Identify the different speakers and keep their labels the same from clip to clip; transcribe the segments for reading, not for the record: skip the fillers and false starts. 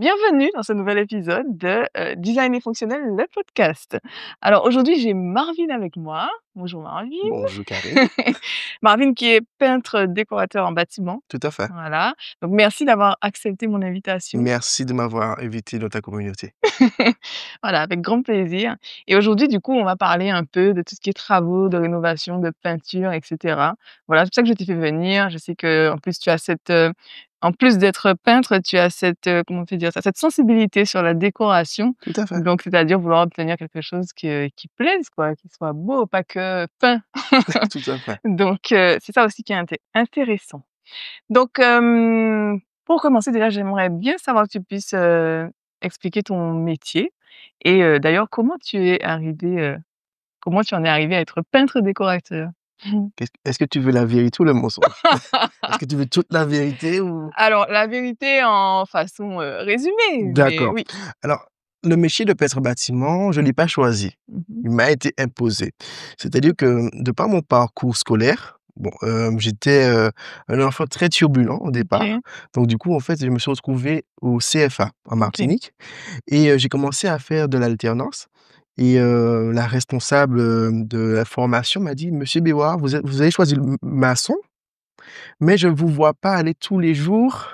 Speaker 1: Bienvenue dans ce nouvel épisode de Design et fonctionnel, le podcast. Alors aujourd'hui, j'ai Marvin avec moi. Bonjour Marvin.
Speaker 2: Bonjour Karine.
Speaker 1: Marvin qui est peintre décorateur en bâtiment.
Speaker 2: Tout à fait.
Speaker 1: Voilà. Donc merci d'avoir accepté mon invitation.
Speaker 2: Merci de m'avoir invité dans ta communauté.
Speaker 1: Voilà, avec grand plaisir. Et aujourd'hui, du coup, on va parler un peu de tout ce qui est travaux, de rénovation, de peinture, et cetera. Voilà, c'est pour ça que je t'ai fait venir. Je sais qu'en plus, tu as en plus d'être peintre, tu as comment on peut dire ça? Cette sensibilité sur la décoration.
Speaker 2: Tout à fait.
Speaker 1: Donc, c'est-à-dire vouloir obtenir quelque chose qui plaise, quoi, qui soit beau, pas que peint.
Speaker 2: Tout à fait.
Speaker 1: Donc, c'est ça aussi qui est intéressant. Donc, pour commencer, déjà, j'aimerais bien savoir que tu puisses, expliquer ton métier et d'ailleurs, comment tu en es arrivé à être peintre décorateur?
Speaker 2: Est-ce que tu veux la vérité ou le mensonge? Est-ce que tu veux toute la vérité ou
Speaker 1: Alors, la vérité en façon, résumée, mais
Speaker 2: d'accord.
Speaker 1: oui.
Speaker 2: Alors, le métier de peintre bâtiment, je ne l'ai pas choisi.
Speaker 1: Mmh.
Speaker 2: Il m'a été imposé. C'est-à-dire que de par mon parcours scolaire, bon, j'étais, un enfant très turbulent au départ.
Speaker 1: OK,
Speaker 2: Donc du coup, en fait, je me suis retrouvé au CFA en
Speaker 1: OK.
Speaker 2: Martinique et j'ai commencé à faire de l'alternance et la responsable, de la formation m'a dit: «Monsieur Béouard, vous avez choisi le maçon, mais je ne vous vois pas aller tous les jours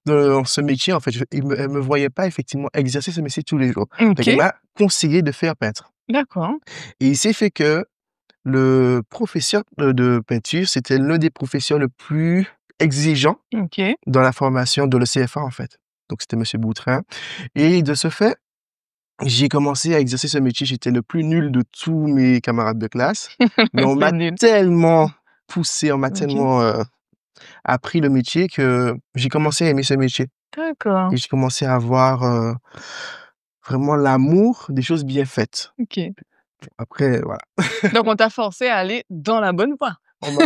Speaker 2: dans ce métier». En fait, elle me voyait pas effectivement exercer ce métier tous les jours. Donc elle
Speaker 1: OK,
Speaker 2: m'a conseillé de faire peintre
Speaker 1: d'accord.
Speaker 2: et il s'est fait que le professeur de peinture, c'était l'un des professeurs le plus exigeant
Speaker 1: OK.
Speaker 2: dans la formation de l'ECFA, en fait. Donc c'était monsieur Boutrin et de ce fait, j'ai commencé à exercer ce métier. J'étais le plus nul de tous mes camarades de classe, mais on
Speaker 1: C'est
Speaker 2: m'a
Speaker 1: nul.
Speaker 2: tellement poussé, on m'a
Speaker 1: OK,
Speaker 2: tellement, appris le métier que j'ai commencé à aimer ce métier
Speaker 1: d'accord.
Speaker 2: et j'ai commencé à avoir, vraiment l'amour des choses bien faites.
Speaker 1: OK.
Speaker 2: Après voilà,
Speaker 1: Donc on t'a forcé à aller dans la bonne voie.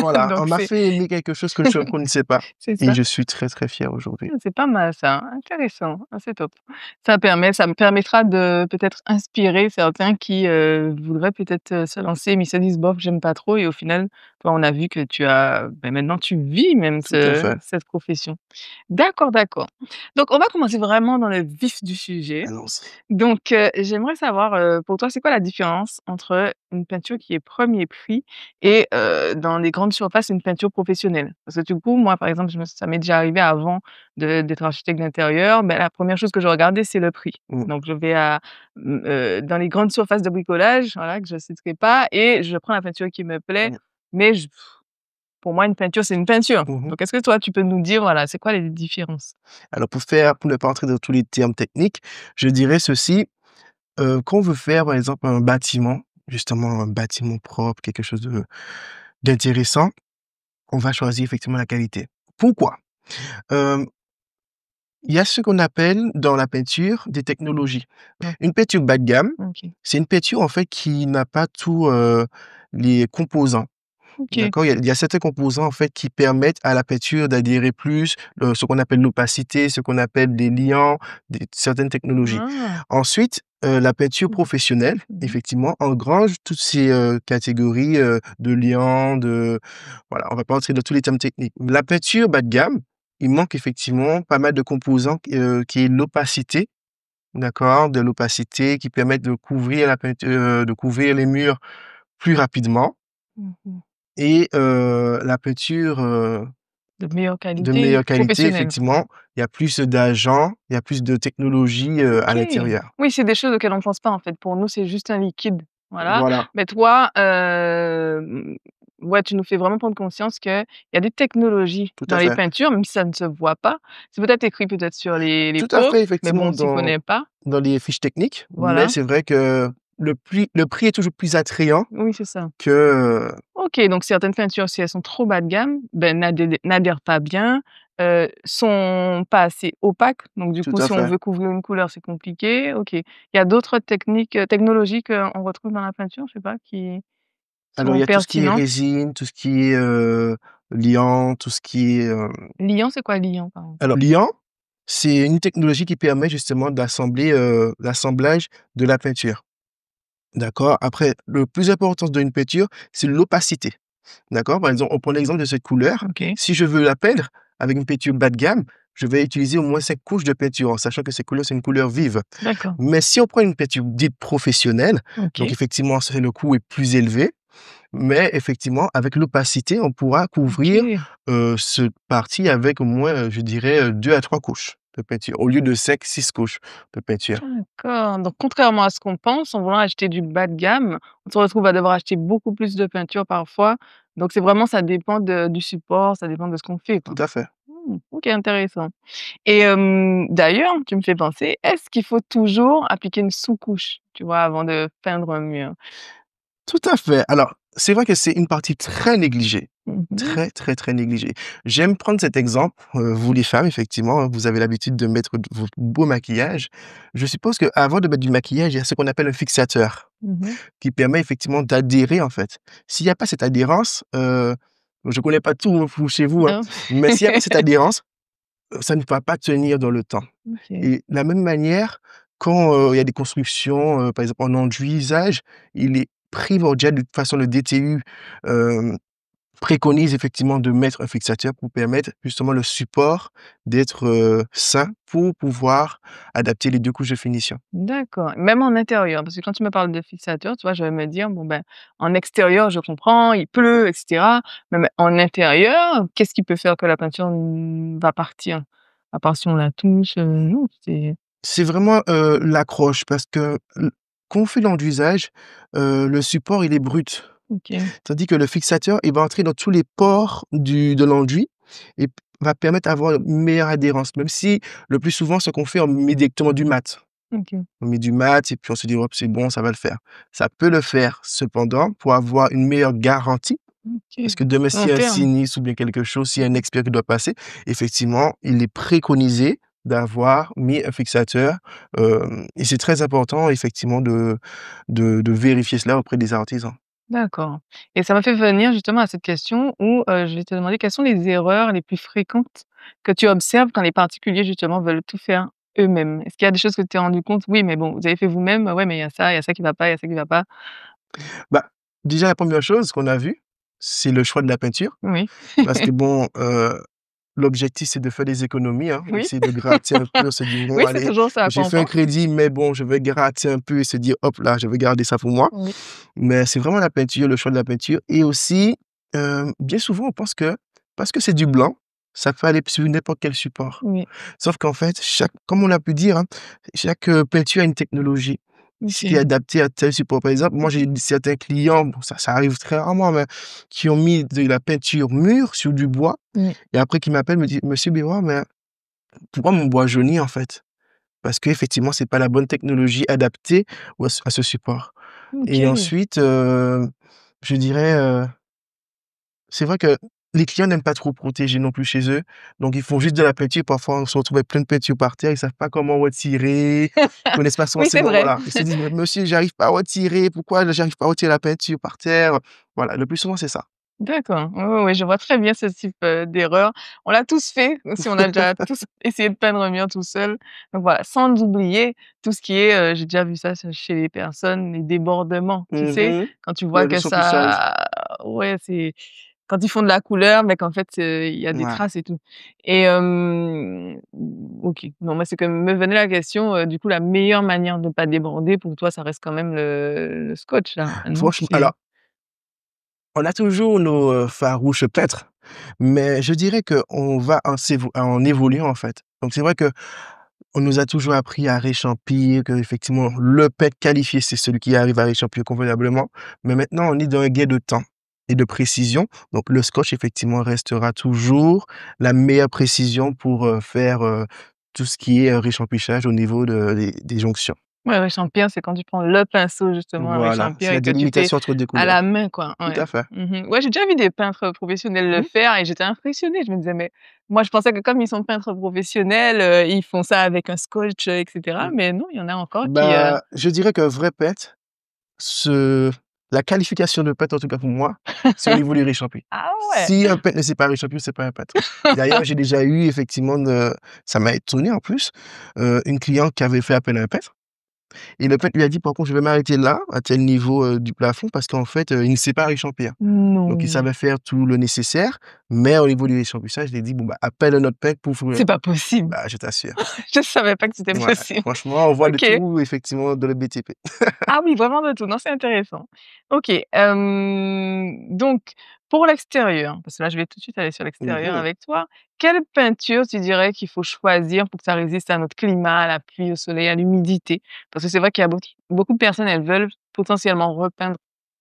Speaker 2: voilà, on
Speaker 1: Donc
Speaker 2: m'a fait aimer quelque chose que je ne connaissais pas
Speaker 1: c'est
Speaker 2: et
Speaker 1: ça.
Speaker 2: je suis très, très fier aujourd'hui.
Speaker 1: C'est pas mal ça, intéressant, c'est top. Ça me permettra de peut-être inspirer certains qui, voudraient peut-être, se lancer, mais ils se disent: «Bof, j'aime pas trop» et au final, toi, on a vu que maintenant tu vis même
Speaker 2: Tout à fait.
Speaker 1: cette profession. D'accord, d'accord. Donc on va commencer vraiment dans le vif du sujet.
Speaker 2: Allons-y.
Speaker 1: Donc, j'aimerais savoir, pour toi, c'est quoi la différence entre une peinture qui est premier prix et dans les grandes surfaces, une peinture professionnelle? Parce que du coup, moi, par exemple, ça m'est déjà arrivé avant d'être architecte d'intérieur, ben, la première chose que je regardais, c'est le prix.
Speaker 2: Mmh.
Speaker 1: Donc je vais dans les grandes surfaces de bricolage, voilà, que je ne citerai pas et je prends la peinture qui me plaît,
Speaker 2: Mmh.
Speaker 1: mais pour moi, une peinture, c'est une peinture.
Speaker 2: Mmh.
Speaker 1: Donc est-ce que toi, tu peux nous dire, voilà, c'est quoi les différences?
Speaker 2: Alors pour ne pas entrer dans tous les termes techniques, je dirais ceci, quand on veut faire par exemple un bâtiment, justement un bâtiment propre, quelque chose d'intéressant, on va choisir effectivement la qualité. Pourquoi? Hem, il y a ce qu'on appelle dans la peinture des technologies.
Speaker 1: Mmh,
Speaker 2: Une peinture bas de gamme,
Speaker 1: OK.
Speaker 2: c'est une peinture en fait qui n'a pas tous, les composants.
Speaker 1: OK.
Speaker 2: D'accord? Il y a certains composants, en fait, qui permettent à la peinture d'adhérer plus, ce qu'on appelle l'opacité, ce qu'on appelle des liants, certaines technologies.
Speaker 1: Ah!
Speaker 2: Ensuite, la peinture
Speaker 1: Mmh.
Speaker 2: professionnelle,
Speaker 1: Mmh.
Speaker 2: effectivement, engrange toutes ces, catégories, de liants, voilà, on va pas entrer dans tous les termes techniques. La peinture bas de gamme, il manque effectivement pas mal de composants, qui est l'opacité, d'accord? De l'opacité qui permettent de couvrir de couvrir les murs plus rapidement.
Speaker 1: Mmh mh.
Speaker 2: Et la peinture,
Speaker 1: De meilleure
Speaker 2: de
Speaker 1: qualité,
Speaker 2: meilleure qualité,
Speaker 1: professionnelle.
Speaker 2: effectivement, il y a plus d'agents, il y a plus de technologie, à
Speaker 1: OK.
Speaker 2: l'intérieur.
Speaker 1: Oui, c'est des choses auxquelles on pense pas, en fait. Pour nous, c'est juste un liquide, voilà.
Speaker 2: Voilà,
Speaker 1: Mais toi, ouais, tu nous fais vraiment prendre conscience qu'il y a des technologies
Speaker 2: tout
Speaker 1: dans
Speaker 2: à
Speaker 1: les
Speaker 2: fait.
Speaker 1: peintures, même si ça ne se voit pas. C'est peut-être écrit peut-être sur les
Speaker 2: Tout à
Speaker 1: pots,
Speaker 2: fait,
Speaker 1: mais
Speaker 2: effectivement,
Speaker 1: bon, on s'y connaît pas.
Speaker 2: dans les fiches techniques, mais
Speaker 1: Voilà.
Speaker 2: c'est vrai que le prix est toujours plus attrayant
Speaker 1: Oui, c'est ça.
Speaker 2: que,
Speaker 1: OK, donc certaines peintures, si elles sont trop bas de gamme, ben, n'adhèrent pas bien, sont pas assez opaques, donc du
Speaker 2: tout
Speaker 1: coup,
Speaker 2: à
Speaker 1: si on
Speaker 2: fait.
Speaker 1: veut couvrir une couleur, c'est compliqué. OK. Il y a d'autres techniques, technologies qu'on retrouve dans la peinture, je sais pas, qui
Speaker 2: Alors il
Speaker 1: sont
Speaker 2: y a tout ce qui est
Speaker 1: pertinentes?
Speaker 2: résine, tout ce qui est, liant, tout ce qui est,
Speaker 1: Liant, c'est quoi liant, pardon?
Speaker 2: alors liant, c'est une technologie qui permet justement d'assembler, l'assemblage de la peinture. D'accord. Après, le plus important d'une peinture, c'est l'opacité. D'accord? Par exemple, on prend l'exemple de cette couleur.
Speaker 1: OK.
Speaker 2: Si je veux la peindre avec une peinture bas de gamme, je vais utiliser au moins 5 couches de peinture, en sachant que ces couleurs, c'est une couleur vive.
Speaker 1: D'accord.
Speaker 2: Mais si on prend une peinture dite professionnelle, donc
Speaker 1: OK.
Speaker 2: effectivement, c'est le coût est plus élevé, mais effectivement, avec l'opacité, on pourra couvrir,
Speaker 1: OK.
Speaker 2: cette partie avec au moins, je dirais, 2 à 3 couches de peinture, au lieu de 5, 6 couches de peinture.
Speaker 1: D'accord. Donc contrairement à ce qu'on pense, en voulant acheter du bas de gamme, on se retrouve à devoir acheter beaucoup plus de peinture parfois. Donc c'est vraiment ça dépend du support, ça dépend de ce qu'on fait,
Speaker 2: Tout
Speaker 1: quoi.
Speaker 2: à fait.
Speaker 1: OK, intéressant. Et d'ailleurs, tu me fais penser, est-ce qu'il faut toujours appliquer une sous-couche, tu vois, avant de peindre un mur?
Speaker 2: Tout à fait. Alors, c'est vrai que c'est une partie très négligée,
Speaker 1: Mmh mh.
Speaker 2: très, très, très négligée. J'aime prendre cet exemple, vous les femmes, effectivement, hein, vous avez l'habitude de mettre votre beau maquillage. Je suppose qu'avant de mettre du maquillage, il y a ce qu'on appelle un fixateur
Speaker 1: Mmh.
Speaker 2: qui permet effectivement d'adhérer, en fait. S'il y a pas cette adhérence, je connais pas tout vous chez vous, hein,
Speaker 1: Non?
Speaker 2: mais s'il y a pas cette adhérence, ça ne va pas tenir dans le temps.
Speaker 1: OK.
Speaker 2: Et de la même manière, quand, il y a des constructions, par exemple en enduisage, il est primordial, de toute façon le DTU, hem, préconise effectivement de mettre un fixateur pour permettre justement le support d'être, sain pour pouvoir adapter les 2 couches de finition.
Speaker 1: D'accord. Même en intérieur? Parce que quand tu me parles de fixateur, tu vois, je vais me dire: «Bon, ben, en extérieur, je comprends, il pleut et cetera, mais en intérieur, qu'est-ce qui peut faire que la peinture, va partir? À part si on la touche, non, c'est
Speaker 2: C'est vraiment, l'accroche parce que quand on fait l'enduisage, le support il est brut.
Speaker 1: OK,
Speaker 2: Tandis que le fixateur, il va entrer dans tous les pores de l'enduit et va permettre d'avoir une meilleure adhérence. Même si le plus souvent, ce qu'on fait, on met directement du mat.
Speaker 1: OK,
Speaker 2: On met du mat et puis on se dit: «Hop, c'est bon, ça va le faire». Ça peut le faire, cependant, pour avoir une meilleure garantie, parce
Speaker 1: OK.
Speaker 2: que demain, s'il
Speaker 1: Long
Speaker 2: y a un
Speaker 1: terme.
Speaker 2: sinistre ou bien quelque chose, s'il y a un expert qui doit passer, effectivement, il est préconisé d'avoir mis un fixateur, et c'est très important, effectivement, de vérifier cela auprès des artisans.
Speaker 1: D'accord, et ça m'a fait venir justement à cette question où, je vais te demander quelles sont les erreurs les plus fréquentes que tu observes quand les particuliers justement veulent tout faire eux-mêmes? Est-ce qu'il y a des choses que tu t'es rendu compte? Oui, mais bon, vous avez fait vous-même, ouais, mais il y a ça qui va pas, il y a ça qui va pas.
Speaker 2: Bah, déjà, la première chose qu'on a vue, c'est le choix de la peinture.
Speaker 1: Oui.
Speaker 2: Parce que bon, l'objectif, c'est de faire des économies, hein.
Speaker 1: Oui.
Speaker 2: Essayer de gratter un peu, se dire: «Bon
Speaker 1: Oui, c'est
Speaker 2: allez,
Speaker 1: toujours ça à quoi
Speaker 2: j'ai
Speaker 1: on
Speaker 2: fait un
Speaker 1: pense.
Speaker 2: crédit, mais bon, je vais gratter un peu» et se dire: «Hop là, je vais garder ça pour moi».
Speaker 1: Oui,
Speaker 2: Mais c'est vraiment la peinture, le choix de la peinture et aussi, bien souvent, on pense que parce que c'est du blanc, ça peut aller sur n'importe quel support.
Speaker 1: oui,
Speaker 2: Sauf qu'en fait, chaque comme on l'a pu dire, hein, chaque, peinture a une technologie. Ce qui est
Speaker 1: OK.
Speaker 2: adapté à tel support. Par exemple, moi, j'ai certains clients, bon ça arrive très rarement, mais qui ont mis de la peinture mûre sur du bois
Speaker 1: Oui,
Speaker 2: et après qui m'appellent, me dit: «Monsieur Biroir, mais pourquoi mon bois jaunit, en fait?» Parce qu'effectivement, c'est pas la bonne technologie adaptée ou à ce support et
Speaker 1: OK.
Speaker 2: ensuite, je dirais, c'est vrai que les clients n'aiment pas trop protéger non plus chez eux, donc ils font juste de la peinture. Parfois, on se retrouve avec plein de peinture par terre, ils savent pas comment retirer, ils connaissent pas
Speaker 1: Oui, c'est
Speaker 2: forcément
Speaker 1: vrai.
Speaker 2: voilà. Ils se disent: «Mais monsieur, j'arrive pas à retirer, pourquoi j'arrive pas à retirer la peinture par terre?» Voilà, le plus souvent, c'est ça.
Speaker 1: D'accord. Oui, oui, oui, je vois très bien ce type, d'erreur. On l'a tous fait, si on a déjà tous essayé de peindre un mur tout seul. Donc voilà, sans oublier tout ce qui est, j'ai déjà vu ça chez les personnes, les débordements, tu sais?
Speaker 2: Mmh.
Speaker 1: Quand tu
Speaker 2: Le
Speaker 1: vois que
Speaker 2: réchauffichage.
Speaker 1: ça ouais, c'est quand ils font de la couleur, mais qu'en fait, il y a des
Speaker 2: Ouais.
Speaker 1: traces et tout. Et OK. Non, moi, c'est que me venait la question, du coup, la meilleure manière de ne pas déborder pour toi, ça reste quand même le scotch là, non?
Speaker 2: Franchement alors, on a toujours nos, farouches peintres, mais je dirais qu'on va en évoluant, en fait. Donc c'est vrai que on nous a toujours appris à réchampir, qu'effectivement le pet qualifié, c'est celui qui arrive à réchampir convenablement. Mais maintenant, on est dans un gain de temps et de précision. Donc le scotch, effectivement, restera toujours la meilleure précision pour, faire, tout ce qui est, réchampissage au niveau des jonctions.
Speaker 1: Ouais, réchampir, c'est quand tu prends le pinceau justement à
Speaker 2: Voilà,
Speaker 1: réchampir
Speaker 2: c'est la
Speaker 1: et que tu fais
Speaker 2: délimitation entre 2
Speaker 1: à
Speaker 2: couleurs.
Speaker 1: la main, quoi.
Speaker 2: Tout
Speaker 1: Ouais.
Speaker 2: à fait.
Speaker 1: Mmh. Ouais, j'ai déjà vu des peintres professionnels le
Speaker 2: Mmh.
Speaker 1: faire et j'étais impressionnée. Je me disais: «Mais moi, je pensais que comme ils sont peintres professionnels, ils font ça avec un scotch, et cetera».
Speaker 2: Mmh.
Speaker 1: Mais non, il y en a encore qui,
Speaker 2: Bah, je dirais qu'un vrai pet, ce la qualification de peintre, en tout cas pour moi, c'est au niveau du réchampis.
Speaker 1: ah ouais!
Speaker 2: Si un peintre ne sait pas réchampir, c'est pas un peintre. D'ailleurs, j'ai déjà eu effectivement ça m'a étonné en plus, une cliente qui avait fait appel à un peintre et le peintre lui a dit: «Par contre, je vais m'arrêter là, à tel niveau, du plafond parce qu'en fait, il ne sait pas réchampir». Donc il
Speaker 1: Non,
Speaker 2: savait faire tout le nécessaire, mais au niveau du réchampissage, il a dit: «Bon, bah, appelle un autre peintre pour
Speaker 1: c'est pas possible.
Speaker 2: bah, je t'assure.
Speaker 1: Je savais pas que c'était
Speaker 2: Ouais,
Speaker 1: possible.
Speaker 2: franchement, on voit de
Speaker 1: OK.
Speaker 2: tout effectivement dans le BTP.
Speaker 1: Ah oui, vraiment de tout. Non, c'est intéressant. OK, donc pour l'extérieur, parce que là, je vais tout de suite aller sur l'extérieur
Speaker 2: Mmh.
Speaker 1: avec toi. Quelle peinture tu dirais qu'il faut choisir pour que ça résiste à notre climat, à la pluie, au soleil, à l'humidité? Parce que c'est vrai qu'il y a beaucoup de personnes, elles veulent potentiellement repeindre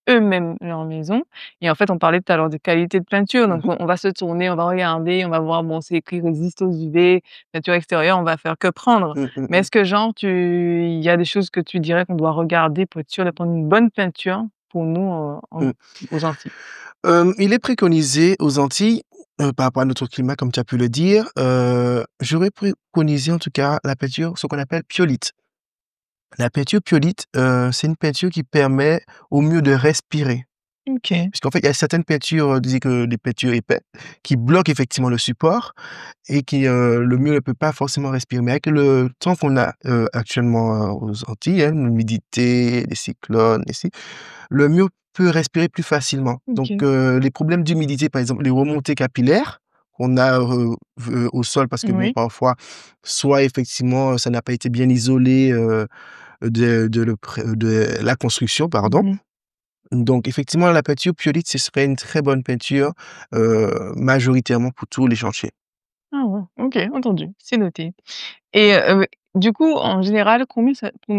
Speaker 1: eux-mêmes leur maison et en fait, on parlait tout à l'heure de qualité de peinture, donc
Speaker 2: Mmh.
Speaker 1: on va se tourner, on va regarder, on va voir, bon, c'est écrit résiste aux UV, peinture extérieure, on va faire que prendre.
Speaker 2: Mmh, mmh
Speaker 1: Mais
Speaker 2: mh.
Speaker 1: est-ce que genre il y a des choses que tu dirais qu'on doit regarder pour être sûr de prendre une bonne peinture pour nous,
Speaker 2: Mmh.
Speaker 1: aux Antilles?
Speaker 2: Il est préconisé aux Antilles, par rapport à notre climat comme tu as pu le dire, j'aurais préconisé en tout cas la peinture, ce qu'on appelle pyolite. La peinture pyolite, c'est une peinture qui permet au mieux de respirer.
Speaker 1: OK.
Speaker 2: Puisqu'en fait, il y a certaines peintures, disons que des peintures épais, qui bloquent effectivement le support et qui, le mur ne peut pas forcément respirer. Mais avec le temps qu'on a, actuellement, aux Antilles, hein, l'humidité, les cyclones, ici, le mur peut respirer plus facilement. Donc,
Speaker 1: OK.
Speaker 2: les problèmes d'humidité, par exemple, les remontées capillaires qu'on a, au sol parce que bon,
Speaker 1: Oui.
Speaker 2: parfois, soit effectivement, ça n'a pas été bien isolé, de la construction, pardon.
Speaker 1: Mmh.
Speaker 2: Donc effectivement, la peinture Purite, ce serait une très bonne peinture, majoritairement pour tous les chantiers.
Speaker 1: Ah ouais, OK, entendu, c'est noté et du coup, en général, combien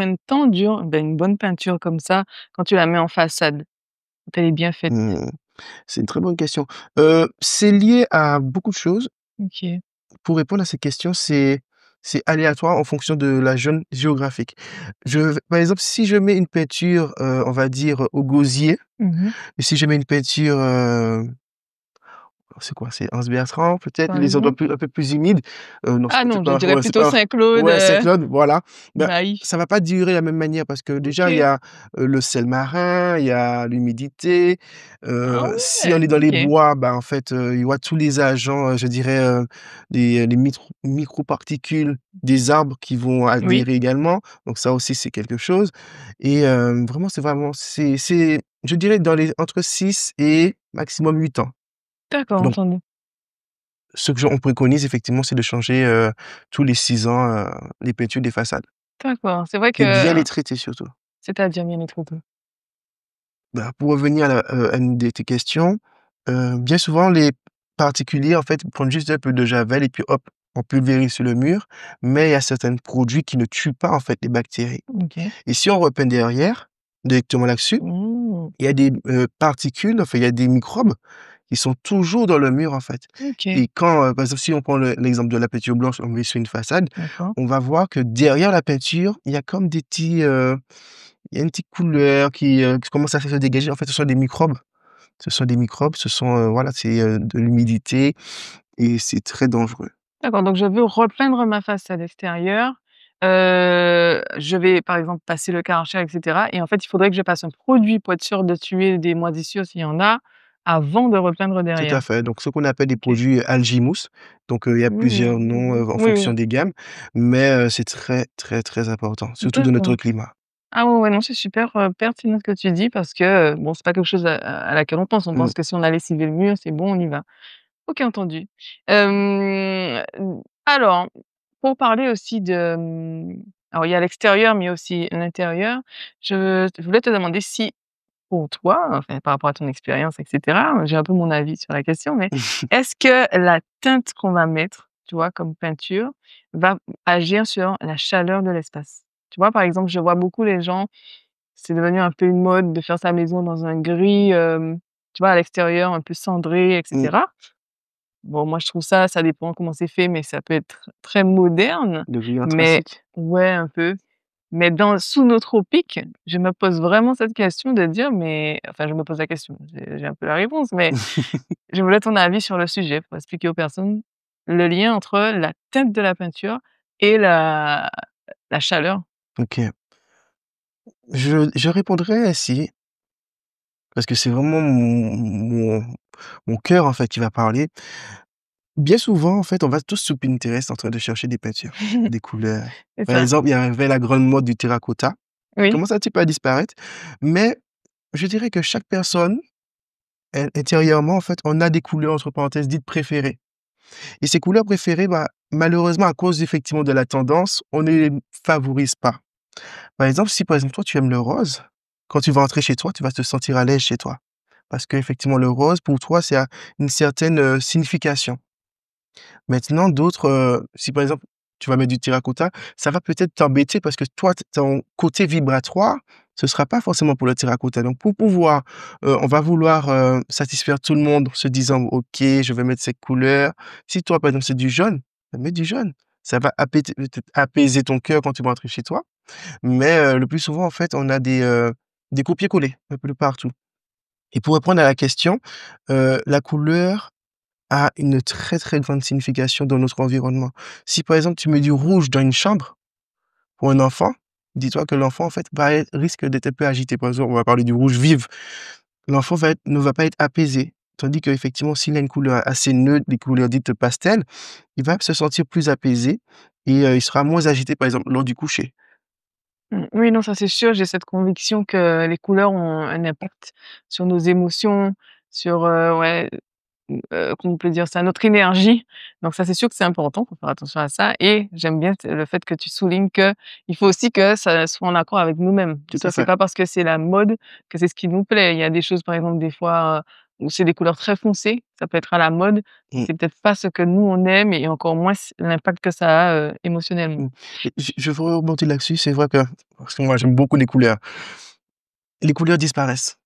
Speaker 1: de temps dure, une bonne peinture comme ça, quand tu la mets en façade? Quand elle est bien faite?
Speaker 2: Mmh, c'est une très bonne question. C'est lié à beaucoup de choses.
Speaker 1: OK.
Speaker 2: Pour répondre à cette question, c'est aléatoire en fonction de la zone géographique. Je vais par exemple, si je mets une peinture, on va dire, au gosier
Speaker 1: Mmh.
Speaker 2: et si je mets une peinture, c'est quoi? C'est Anse Bertrand peut-être?
Speaker 1: Par
Speaker 2: Les endroits
Speaker 1: exemple?
Speaker 2: plus un peu plus humides? Non, c'est
Speaker 1: Ah non,
Speaker 2: peut-être
Speaker 1: je
Speaker 2: pas
Speaker 1: dirais
Speaker 2: ouais, c'est
Speaker 1: plutôt
Speaker 2: pas
Speaker 1: Saint-Claude,
Speaker 2: ouais, Saint-Claude, voilà. Bah,
Speaker 1: Maïf.
Speaker 2: ça va pas durer de la même manière parce que déjà il y
Speaker 1: OK.
Speaker 2: a, le sel marin, il y a l'humidité,
Speaker 1: Ah
Speaker 2: si on
Speaker 1: ouais,
Speaker 2: est dans les
Speaker 1: OK.
Speaker 2: bois, bah, en fait, il y aura tous les agents, je dirais, les microparticules des arbres qui vont
Speaker 1: Oui,
Speaker 2: adhérer également, donc ça aussi c'est quelque chose et vraiment c'est je dirais dans les entre 6 et maximum 8 ans.
Speaker 1: d'accord,
Speaker 2: Donc
Speaker 1: entendu.
Speaker 2: ce que on préconise effectivement, c'est de changer, tous les 6 ans, les peintures des façades
Speaker 1: D'accord, c'est vrai
Speaker 2: et bien
Speaker 1: que
Speaker 2: les traiter surtout.
Speaker 1: c'est-à-dire bien les trouver?
Speaker 2: Bah, pour revenir à une de tes questions, bien souvent les particuliers en fait prennent juste un peu de javel et puis hop, on pulvérise sur le mur, mais il y a certains produits qui ne tuent pas en fait les bactéries
Speaker 1: OK.
Speaker 2: et si on repeint derrière, directement là-dessus,
Speaker 1: Mmh.
Speaker 2: il y a des, particules, enfin il y a des microbes qui sont toujours dans le mur, en fait
Speaker 1: OK,
Speaker 2: et quand, par exemple, si on prend l'exemple de la peinture blanche, on met sur une façade,
Speaker 1: d'accord.
Speaker 2: on va voir que derrière la peinture, il y a comme des petits, il y a une petite couleur qui commence à se dégager. En fait, ce sont des microbes. Ce sont des microbes, ce sont, voilà, c'est, de l'humidité et c'est très dangereux.
Speaker 1: D'accord, donc je veux repeindre ma façade extérieure, je vais, par exemple, passer le Karcher et cetera et en fait, il faudrait que je passe un produit pour être sûr de tuer des moisissures s'il y en a, avant de repeindre
Speaker 2: Tout à
Speaker 1: derrière.
Speaker 2: fait, donc ce qu'on appelle des
Speaker 1: OK.
Speaker 2: produits Algimous, donc il y a plusieurs noms,
Speaker 1: Mmh.
Speaker 2: en
Speaker 1: Oui, oui.
Speaker 2: fonction des gammes, mais c'est très, très, très important, surtout dans notre
Speaker 1: D'accord.
Speaker 2: climat.
Speaker 1: Ah ouais, ouais, non, c'est super, pertinent ce que tu dis parce que, bon, c'est pas quelque chose à laquelle on pense. On
Speaker 2: Mmh.
Speaker 1: pense que si on a lessivé le mur, c'est bon, on y va. OK, entendu. Alors, pour parler aussi de, alors il y a l'extérieur, mais il y a aussi l'intérieur. Je voulais te demander si, pour toi, enfin, par rapport à ton expérience et cetera, j'ai un peu mon avis sur la question, mais est-ce que la teinte qu'on va mettre, tu vois, comme peinture, va agir sur la chaleur de l'espace? Tu vois, par exemple, je vois beaucoup les gens, c'est devenu un peu une mode de faire sa maison dans un gris, tu vois, à l'extérieur, un peu cendré et
Speaker 2: Mmh.
Speaker 1: cetera. Bon, moi, je trouve ça, ça dépend comment c'est fait, mais ça peut être très moderne,
Speaker 2: De gris
Speaker 1: mais
Speaker 2: anthracite?
Speaker 1: ouais, un peu. Mais sous nos tropiques, je me pose vraiment cette question de dire, mais enfin, je me pose la question, j'ai un peu la réponse, mais je voulais ton avis sur le sujet pour expliquer aux personnes le lien entre la teinte de la peinture et la chaleur.
Speaker 2: OK. Je répondrais ainsi, parce que c'est vraiment mon cœur, en fait, qui va parler. Bien souvent, en fait, on va tous sur Pinterest en train de chercher des peintures, des couleurs.
Speaker 1: C'est
Speaker 2: Par
Speaker 1: ça.
Speaker 2: exemple, il y avait la grande mode du terracotta. il
Speaker 1: Oui.
Speaker 2: commence un petit peu à disparaître, mais je dirais que chaque personne, intérieurement, en fait, on a des couleurs, entre parenthèses, dites «préférées» et ces couleurs préférées, bah, malheureusement, à cause effectivement de la tendance, on ne les favorise pas. Par exemple, si par exemple, toi, tu aimes le rose, quand tu vas rentrer chez toi, tu vas te sentir à l'aise chez toi. Parce qu'effectivement, le rose, pour toi, c'est a une certaine, signification. Maintenant d'autres, si par exemple, tu vas mettre du terracotta, ça va peut-être t'embêter parce que toi, ton côté vibratoire, ce sera pas forcément pour le terracotta. Donc pour pouvoir, on va vouloir, satisfaire tout le monde en se disant: «OK, je vais mettre cette couleur». Si toi, par exemple, c'est du jaune, bah, mets du jaune. Ça va peut-être apaiser ton cœur quand tu vas rentrer chez toi. Mais, le plus souvent, en fait, on a des copier-coller un peu de partout. Et pour répondre à la question, la couleur a une très, très grande signification dans notre environnement. Si, par exemple, tu mets du rouge dans une chambre, pour un enfant, dis-toi que l'enfant, en fait, risque d'être un peu agité. Par exemple, on va parler du rouge vif. L'enfant ne va pas être apaisé. Tandis qu'effectivement, s'il a une couleur assez neutre, des couleurs dites pastel, il va se sentir plus apaisé et il sera moins agité, par exemple, lors du coucher.
Speaker 1: Oui, non, ça c'est sûr, j'ai cette conviction que les couleurs ont un impact sur nos émotions, sur, ouais, comment on peut dire ça? Notre énergie. Donc ça, c'est sûr que c'est important, faut faire attention à ça et j'aime bien le fait que tu soulignes que il faut aussi que ça soit en accord avec nous-mêmes.
Speaker 2: Tout
Speaker 1: Parce que
Speaker 2: à
Speaker 1: c'est
Speaker 2: fait.
Speaker 1: pas parce que c'est la mode que c'est ce qui nous plaît. Il y a des choses, par exemple, des fois, où c'est des couleurs très foncées, ça peut être à la mode, mais
Speaker 2: Mmh,
Speaker 1: c'est peut-être pas ce que nous on aime et encore moins l'impact que ça a, émotionnellement.
Speaker 2: mmh et je veux rebondir là-dessus, c'est vrai que parce que moi, j'aime beaucoup les couleurs. Les couleurs disparaissent.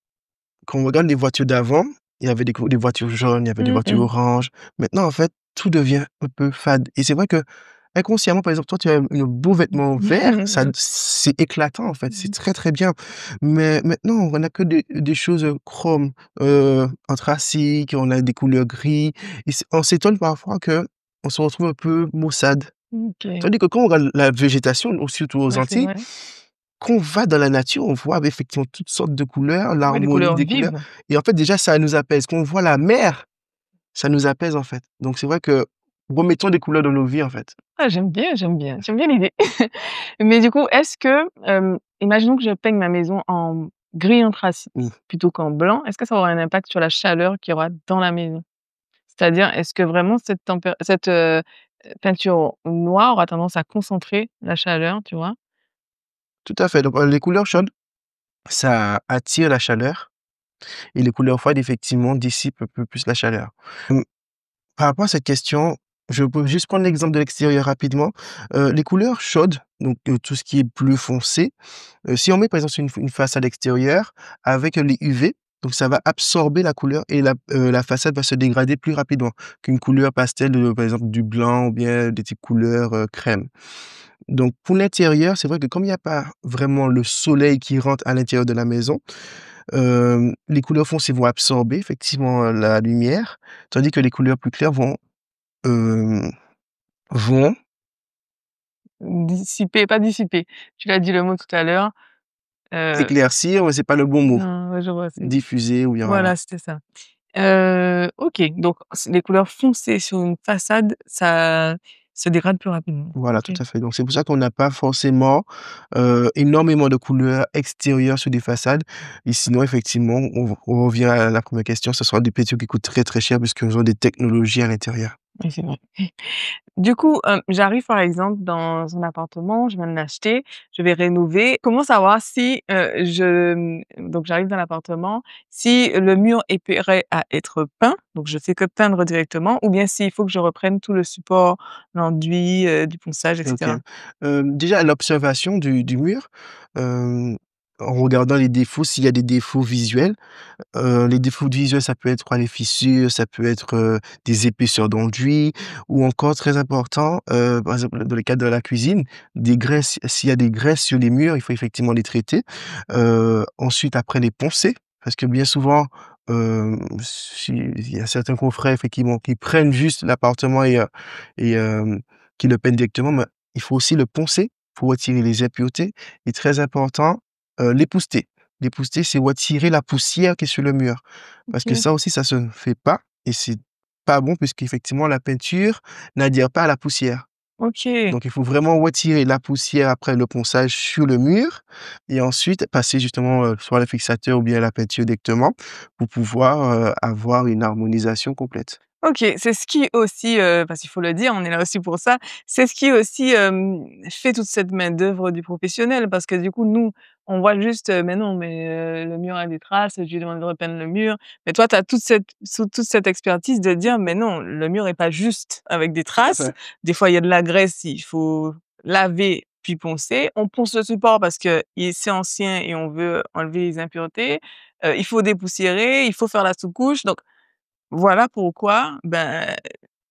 Speaker 2: Quand on regarde les voitures d'avant, il y avait des voitures jaunes, il y avait des
Speaker 1: Mmh
Speaker 2: voitures
Speaker 1: mh.
Speaker 2: oranges. Maintenant, en fait, tout devient un peu fade et c'est vrai que inconsciemment, par exemple, toi, tu as un beau vêtement vert, ça c'est éclatant, en fait, c'est très, très bien. Mais maintenant, on n'a que des choses, chromes, anthracite, on a des couleurs gris et on s'étonne parfois que on se retrouve un peu maussade.
Speaker 1: OK.
Speaker 2: Tandis que quand on regarde la végétation, surtout aux
Speaker 1: Ouais, c'est
Speaker 2: Antilles,
Speaker 1: vrai.
Speaker 2: quand on va dans la nature, on voit effectivement toutes sortes de couleurs,
Speaker 1: Ouais, des
Speaker 2: l'harmonie
Speaker 1: couleurs
Speaker 2: des couleurs
Speaker 1: vives.
Speaker 2: et en fait, déjà, ça nous apaise. Quand on voit la mer, ça nous apaise, en fait. Donc c'est vrai que remettons des couleurs dans nos vies, en fait.
Speaker 1: Ah, j'aime bien l'idée. Mais du coup, est-ce que, imaginons que je peigne ma maison en gris anthracite
Speaker 2: Mmh.
Speaker 1: plutôt qu'en blanc, est-ce que ça aura un impact sur la chaleur qu'il y aura dans la maison? C'est-à-dire, est-ce que vraiment cette, peinture noire aura tendance à concentrer la chaleur, tu vois?
Speaker 2: Tout à fait. Donc, les couleurs chaudes, ça attire la chaleur et les couleurs froides, effectivement, dissipent un peu plus la chaleur. Mmh, par rapport à cette question, je peux juste prendre l'exemple de l'extérieur rapidement. Les couleurs chaudes, donc tout ce qui est bleu foncé, si on met par exemple sur une façade extérieure avec les UV, donc ça va absorber la couleur et la façade va se dégrader plus rapidement qu'une couleur pastel, par exemple du blanc ou bien des types couleurs, crème. Donc pour l'intérieur, c'est vrai que comme il y a pas vraiment le soleil qui rentre à l'intérieur de la maison, les couleurs foncées vont absorber effectivement, la lumière, tandis que les couleurs plus claires hem, vont
Speaker 1: Dissiper, pas dissiper, tu l'as dit le mot tout à l'heure, heu,
Speaker 2: éclaircir, mais c'est pas le bon mot.
Speaker 1: non, ouais, je vois, c'est
Speaker 2: Diffuser ou bien voilà.
Speaker 1: voilà, c'était ça. OK, donc les couleurs foncées sur une façade, ça se dégrade plus rapidement.
Speaker 2: Voilà, tout
Speaker 1: OK.
Speaker 2: à fait. Donc c'est pour ça qu'on n'a pas forcément, énormément de couleurs extérieures sur des façades et sinon effectivement, on revient à la première question, ce sera des peintures qui coûtent très, très cher puisqu'elles ont des technologies à l'intérieur.
Speaker 1: Oui, c'est vrai. Du coup, j'arrive par exemple dans un appartement, je viens de l'acheter, je vais rénover. Comment savoir si, donc j'arrive dans l'appartement, si le mur est prêt à être peint, donc je fais que peindre directement ou bien s'il faut que je reprenne tout le support, l'enduit, du ponçage et
Speaker 2: OK.
Speaker 1: cetera?
Speaker 2: Déjà l'observation du mur, hem, en regardant les défauts, s'il y a des défauts visuels. Les défauts visuels, ça peut être quoi? Les fissures, ça peut être, des épaisseurs d'enduit ou encore très important, par exemple, dans le cadre de la cuisine, des graisses. S'il y a des graisses sur les murs, il faut effectivement les traiter. Ensuite, après les poncer, parce que bien souvent, si il y a certains confrères effectivement qui prennent juste l'appartement et qui le peignent directement, mais il faut aussi le poncer pour retirer les impuretés et très important, l'épousseter. L'épousseter, c'est retirer la poussière qui est sur le mur. Parce que
Speaker 1: OK.
Speaker 2: ça aussi, ça se fait pas et c'est pas bon puisqu'effectivement la peinture n'adhère pas à la poussière.
Speaker 1: OK.
Speaker 2: Donc il faut vraiment retirer la poussière après le ponçage sur le mur et ensuite passer justement, soit le fixateur ou bien la peinture directement pour pouvoir, avoir une harmonisation complète.
Speaker 1: OK, c'est ce qui aussi, parce qu'il faut le dire, on est là aussi pour ça, c'est ce qui aussi, fait toute cette main-d'œuvre du professionnel parce que du coup, nous, on voit juste, «Mais non, mais le mur a des traces, je lui ai demandé de repeindre le mur». Mais toi, tu as toute cette expertise de dire: «Mais non, le mur est pas juste avec des
Speaker 2: Tout à
Speaker 1: traces.
Speaker 2: fait.
Speaker 1: Des fois, il y a de la graisse, il faut laver puis poncer. On ponce le support parce que c'est ancien et on veut enlever les impuretés. Il faut dépoussiérer, il faut faire la sous-couche». Donc voilà pourquoi, ben,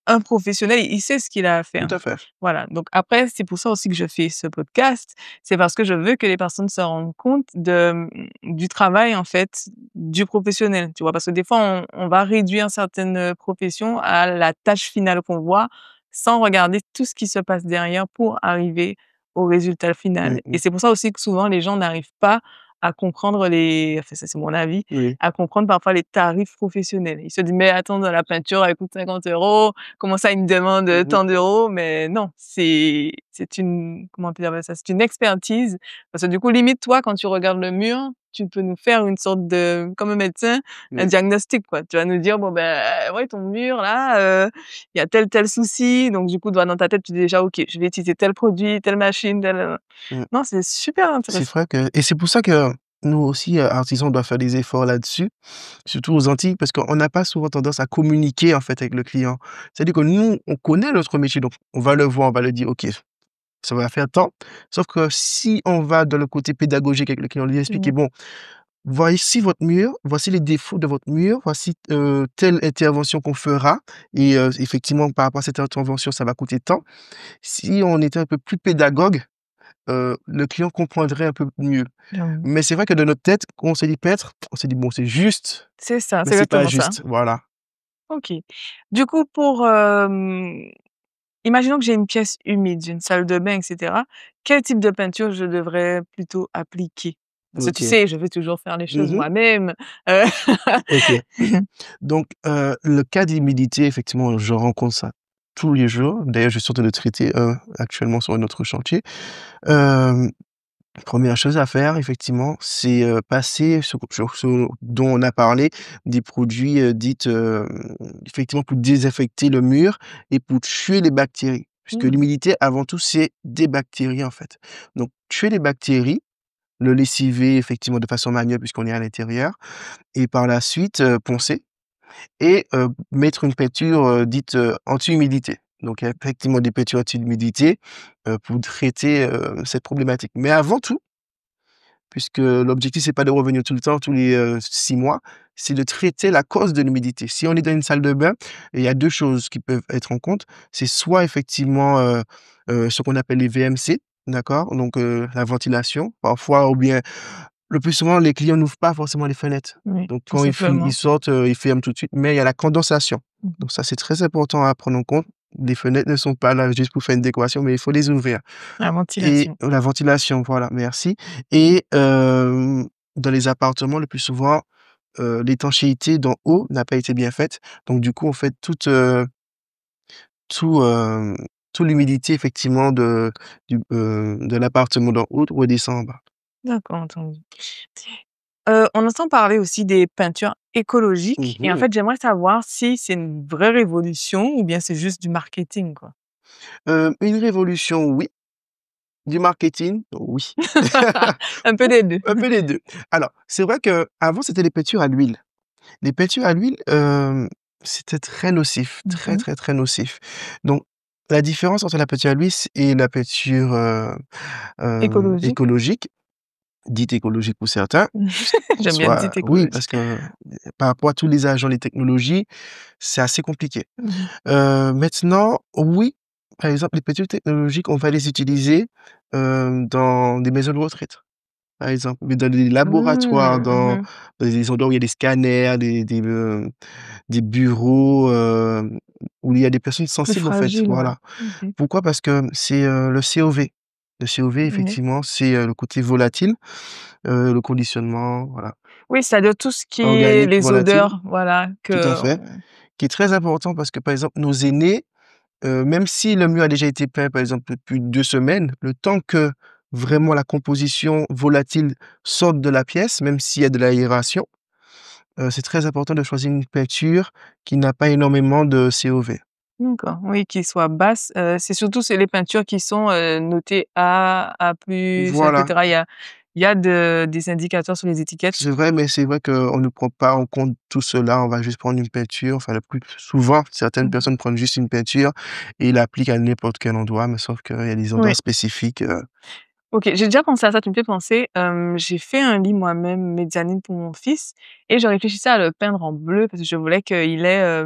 Speaker 1: un professionnel, il sait ce qu'il a à
Speaker 2: Tout
Speaker 1: faire.
Speaker 2: à fait.
Speaker 1: Voilà, donc après, c'est pour ça aussi que je fais ce podcast. C'est parce que je veux que les personnes se rendent compte du travail, en fait, du professionnel, tu vois? Parce que des fois, on va réduire certaines professions à la tâche finale qu'on voit, sans regarder tout ce qui se passe derrière pour arriver au résultat
Speaker 2: Mmh
Speaker 1: final et
Speaker 2: mh.
Speaker 1: c'est pour ça aussi que souvent les gens n'arrivent pas à comprendre enfin ça, c'est mon avis,
Speaker 2: Oui.
Speaker 1: à comprendre parfois les tarifs professionnels. Ils se disent: «Mais attends, la peinture, elle coûte 50 €. Comment ça, il me demande,
Speaker 2: Mmh mh.
Speaker 1: tant d'euros?» Mais non, c'est une comment on peut dire ça? C'est une expertise parce que du coup, limite, toi, quand tu regardes le mur, tu peux nous faire une sorte de comme un médecin, un
Speaker 2: Oui.
Speaker 1: diagnostic, quoi. Tu vas nous dire: «Bon, ben, ouais, ton mur là, il y a tel souci». Donc du coup, toi, dans ta tête, tu dis déjà: «OK, je vais utiliser tel produit, telle machine, tel»
Speaker 2: Mmh.
Speaker 1: non, c'est super
Speaker 2: C'est
Speaker 1: intéressant.
Speaker 2: vrai que et c'est pour ça que nous aussi, artisans, on doit faire des efforts là-dessus, surtout aux Antilles, parce qu'on n'a pas souvent tendance à communiquer, en fait, avec le client. C'est-à-dire que nous, on connaît notre métier, donc on va le voir, on va lui dire: «OK, ça va faire tant». Sauf que si on va dans le côté pédagogique avec le client, lui expliquer:
Speaker 1: Mmh.
Speaker 2: «Bon, voici votre mur, voici les défauts de votre mur, voici, telle intervention qu'on fera et effectivement, par rapport à cette intervention, ça va coûter tant». Si on était un peu plus pédagogue, le client comprendrait un peu mieux.
Speaker 1: J'avoue.
Speaker 2: Mais c'est vrai que dans notre tête, quand on se dit «paître», on se dit: «Bon, c'est juste»,
Speaker 1: C'est ça,
Speaker 2: mais
Speaker 1: c'est
Speaker 2: c'est pas
Speaker 1: exactement ça.
Speaker 2: juste, voilà.
Speaker 1: OK. Du coup, imaginons que j'ai une pièce humide, j'ai une salle de bain et cetera. Quel type de peinture je devrais plutôt appliquer? Parce que tu
Speaker 2: OK.
Speaker 1: sais, je veux toujours faire les choses
Speaker 2: Mmh.
Speaker 1: moi-même, heu
Speaker 2: OK. Donc le cas d'humidité, effectivement, je rencontre ça tous les jours. D'ailleurs, je suis en train de traiter un actuellement sur un autre chantier. Hem, 1 chose à faire, effectivement, c'est, passer sur ce dont on a parlé, des produits, dites, effectivement pour désinfecter le mur et pour tuer les bactéries. Puisque
Speaker 1: Mmh.
Speaker 2: l'humidité, avant tout, c'est des bactéries, en fait. Donc tuer les bactéries, le lessiver effectivement de façon manuelle puisqu'on est à l'intérieur et par la suite, poncer et mettre une peinture, dite, anti-humidité. Donc effectivement des peintures anti-humidité, pour traiter, cette problématique. Mais avant tout, puisque l'objectif c'est pas de revenir tout le temps, tous les, 6 mois, c'est de traiter la cause de l'humidité. Si on est dans une salle de bain, il y a 2 choses qui peuvent être en compte. C'est soit effectivement, ce qu'on appelle les VMC, d'accord? Donc la ventilation parfois ou bien le plus souvent les clients n'ouvrent pas forcément les fenêtres.
Speaker 1: Oui,
Speaker 2: Donc
Speaker 1: tout
Speaker 2: quand ils
Speaker 1: simplement.
Speaker 2: sortent, ils ferment tout de suite, mais il y a la condensation.
Speaker 1: Mmh.
Speaker 2: Donc ça, c'est très important à prendre en compte. Les fenêtres ne sont pas là juste pour faire une décoration, mais il faut les ouvrir
Speaker 1: La
Speaker 2: et
Speaker 1: ventilation.
Speaker 2: la ventilation, voilà, merci et dans les appartements, le plus souvent, l'étanchéité d'en haut n'a pas été bien faite. Donc du coup, en fait, tout, toute l'humidité effectivement de l'appartement d'en haut redescend en bas.
Speaker 1: D'accord, entendu. On entend parler aussi des peintures écologiques et en
Speaker 2: Mmh.
Speaker 1: fait, j'aimerais savoir si c'est une vraie révolution ou bien c'est juste du marketing, quoi?
Speaker 2: Une révolution, oui. Du marketing, oui.
Speaker 1: Un peu des 2.
Speaker 2: Un peu les 2. Alors, c'est vrai qu'avant, c'était les peintures à l'huile. Les peintures à l'huile, c'était très nocif, très,
Speaker 1: Mmh.
Speaker 2: très, très nocif. Donc la différence entre la peinture à l'huile et la peinture,
Speaker 1: Écologique?
Speaker 2: écologique, dite écologique pour certains, puisqu'en
Speaker 1: J'aime bien le
Speaker 2: soi
Speaker 1: titre
Speaker 2: oui,
Speaker 1: écologique.
Speaker 2: parce que, par rapport à tous les agents, les technologies, c'est assez compliqué.
Speaker 1: Mmh.
Speaker 2: Maintenant, oui, par exemple, les peintures technologiques, on va les utiliser, dans des maisons de retraite. Par exemple, mais dans les laboratoires,
Speaker 1: Mmh,
Speaker 2: dans
Speaker 1: mmh.
Speaker 2: des endroits où il y a des scanners, des bureaux, où il y a des personnes
Speaker 1: Plus
Speaker 2: sensibles, en fait,
Speaker 1: fragile, ouais.
Speaker 2: voilà.
Speaker 1: OK.
Speaker 2: Pourquoi? Parce que c'est, le COV. Le COV,
Speaker 1: Oui.
Speaker 2: effectivement, c'est, le côté volatile, le conditionnement, voilà,
Speaker 1: Oui, c'est-à-dire tout ce qui est
Speaker 2: organique,
Speaker 1: les
Speaker 2: volatile,
Speaker 1: odeurs, voilà,
Speaker 2: tout à
Speaker 1: que
Speaker 2: fait, qui est très important parce que, par exemple, nos aînés, même si le mur a déjà été peint, par exemple, depuis 2 semaines, le temps que vraiment la composition volatile sorte de la pièce, même s'il y a de l'aération, c'est très important de choisir une peinture qui n'a pas énormément de COV.
Speaker 1: D'accord, oui, qui soit basse, c'est surtout c'est les peintures qui sont, notées A, A+, et
Speaker 2: Voilà,
Speaker 1: cetera. Il y a des indicateurs sur les étiquettes.
Speaker 2: c'est vrai, mais c'est vrai qu'on ne prend pas en compte tout cela. On va juste prendre une peinture, enfin, le plus souvent, certaines
Speaker 1: Mmh.
Speaker 2: personnes prennent juste une peinture et l'appliquent à n'importe quel endroit, mais sauf qu'il y a des endroits
Speaker 1: Oui.
Speaker 2: spécifiques,
Speaker 1: OK, j'ai déjà pensé à ça, tu me fais penser, j'ai fait un lit moi-même mezzanine pour mon fils et je réfléchissais à le peindre en bleu parce que je voulais qu'il ait,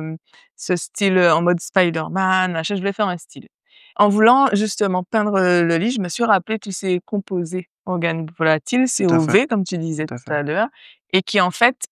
Speaker 1: ce style, en mode Spider-Man, machin, je voulais faire un style. En voulant justement peindre, le lit, je me suis rappelé tous ces composés organiques volatiles,
Speaker 2: tout à fait,
Speaker 1: COV comme tu disais
Speaker 2: tout à
Speaker 1: tout
Speaker 2: fait.
Speaker 1: à l'heure et qui en fait,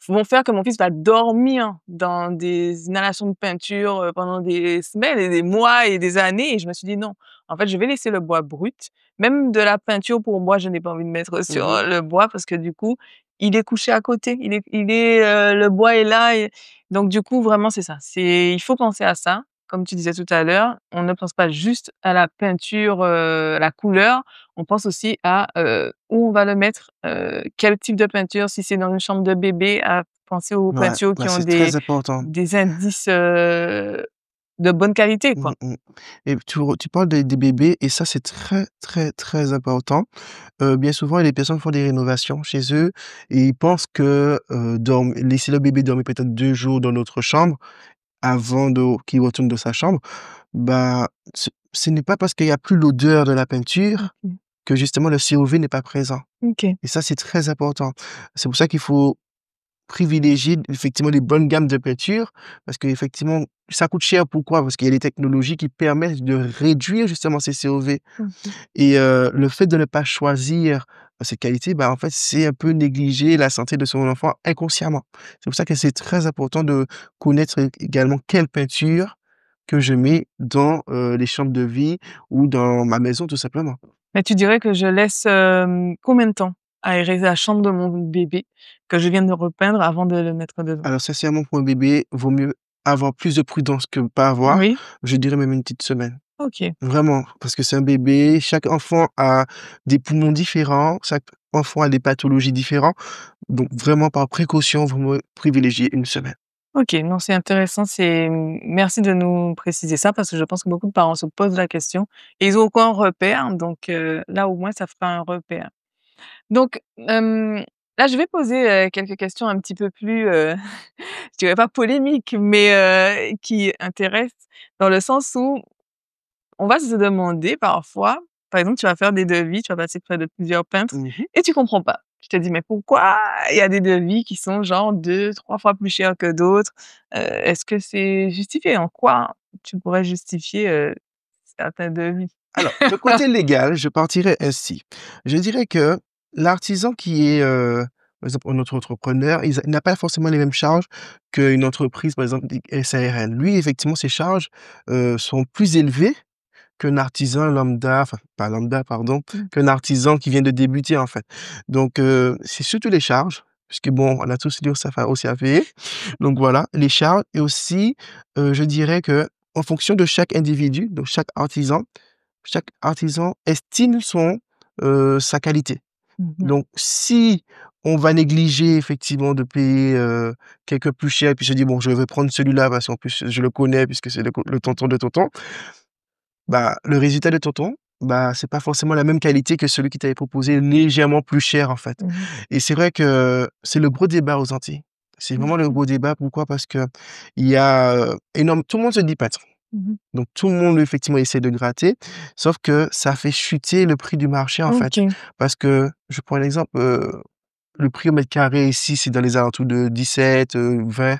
Speaker 1: vont faire que mon fils va dormir dans des inhalations de peinture, pendant des semaines et des mois et des années et je me suis dit: «Non, en fait, je vais laisser le bois brut». Même de la peinture pour moi, je n'ai pas envie de mettre sur,
Speaker 2: Mmh.
Speaker 1: le bois parce que du coup, il est couché à côté. Le bois est là et donc du coup, vraiment, c'est ça. Il faut penser à ça. Comme tu disais tout à l'heure, on ne pense pas juste à la peinture, à la couleur, on pense aussi à, où on va le mettre, quel type de peinture, si c'est dans une chambre de bébé, à penser aux
Speaker 2: Ouais,
Speaker 1: peintures
Speaker 2: bah,
Speaker 1: qui ont
Speaker 2: c'est très important.
Speaker 1: des indices, de bonne qualité,
Speaker 2: Mmh
Speaker 1: quoi.
Speaker 2: mh. Et tu parles des bébés et ça, c'est très, très, très important. Bien souvent, les personnes font des rénovations chez eux et ils pensent que, laisser le bébé dormir peut-être 2 jours dans notre chambre avant de qu'il retourne dans sa chambre, bah, ce n'est pas parce qu'il y a plus l'odeur de la peinture
Speaker 1: OK.
Speaker 2: que justement le COV n'est pas présent
Speaker 1: OK.
Speaker 2: et ça, c'est très important. C'est pour ça qu'il faut privilégier effectivement les bonnes gammes de peinture parce qu'effectivement, ça coûte cher. Pourquoi? Parce qu'il y a des technologies qui permettent de réduire justement ces COV
Speaker 1: OK.
Speaker 2: et le fait de ne pas choisir cette qualité, bah, en fait, c'est un peu négliger la santé de son enfant inconsciemment. C'est pour ça que c'est très important de connaître également quelle peinture que je mets dans, les chambres de vie ou dans ma maison tout simplement.
Speaker 1: Mais tu dirais que je laisse, combien de temps aérer la chambre de mon bébé que je viens de repeindre avant de le mettre dedans?
Speaker 2: Alors sincèrement, pour un bébé, vaut mieux avoir plus de prudence que pas avoir.
Speaker 1: Oui?
Speaker 2: Je dirais même une petite semaine.
Speaker 1: OK.
Speaker 2: Vraiment, parce que c'est un bébé, chaque enfant a des poumons différents, chaque enfant a des pathologies différentes. Donc vraiment par précaution, vaut mieux privilégier une semaine.
Speaker 1: OK, non, c'est intéressant, merci de nous préciser ça parce que je pense que beaucoup de parents se posent la question et ils ont aucun repère donc là, au moins, ça fera un repère. Donc là, je vais poser, quelques questions un petit peu plus, je dirais pas polémiques, mais qui intéressent dans le sens où on va se demander parfois, par exemple, tu vas faire des devis, tu vas passer près de plusieurs peintres
Speaker 2: Mmh.
Speaker 1: et tu comprends pas. Tu te dis: «Mais pourquoi il y a des devis qui sont genre 2, 3 fois plus chers que d'autres?» Est-ce que c'est justifié? En quoi tu pourrais justifier, certains devis?
Speaker 2: Alors, le côté légal, je partirais ainsi. Je dirais que l'artisan qui est, par exemple, un auto-entrepreneur, il n'a pas forcément les mêmes charges qu'une entreprise, par exemple, SARL. Lui, effectivement, ses charges, sont plus élevées qu'un artisan lambda, enfin, pas lambda, pardon,
Speaker 1: Mmh.
Speaker 2: qu'un artisan qui vient de débuter, en fait. Donc, c'est surtout les charges, puisque bon, on a tous l'URSSAF aussi à payer. Donc voilà, les charges et aussi, je dirais que en fonction de chaque individu, donc chaque artisan estime sa qualité.
Speaker 1: Mmh mh.
Speaker 2: Donc si on va négliger effectivement de payer, quelque plus cher, puis se dit: «Bon, je vais prendre celui-là parce qu'en plus je le connais puisque c'est le tonton de tonton», bah, le résultat de tonton, bah, c'est pas forcément la même qualité que celui qui t'avait proposé légèrement plus cher, en fait.
Speaker 1: Mmh mh.
Speaker 2: Et c'est vrai que c'est le gros débat aux Antilles. C'est vraiment le
Speaker 1: OK.
Speaker 2: gros débat. Pourquoi? Parce qu'il y a, tout le monde se dit peintre.
Speaker 1: Mmh mh.
Speaker 2: Donc tout le monde effectivement essaie de gratter, sauf que ça fait chuter le prix du marché, en fait.
Speaker 1: OK.
Speaker 2: Parce que je prends l'exemple, le prix au mètre carré ici, c'est dans les alentours de 17, 20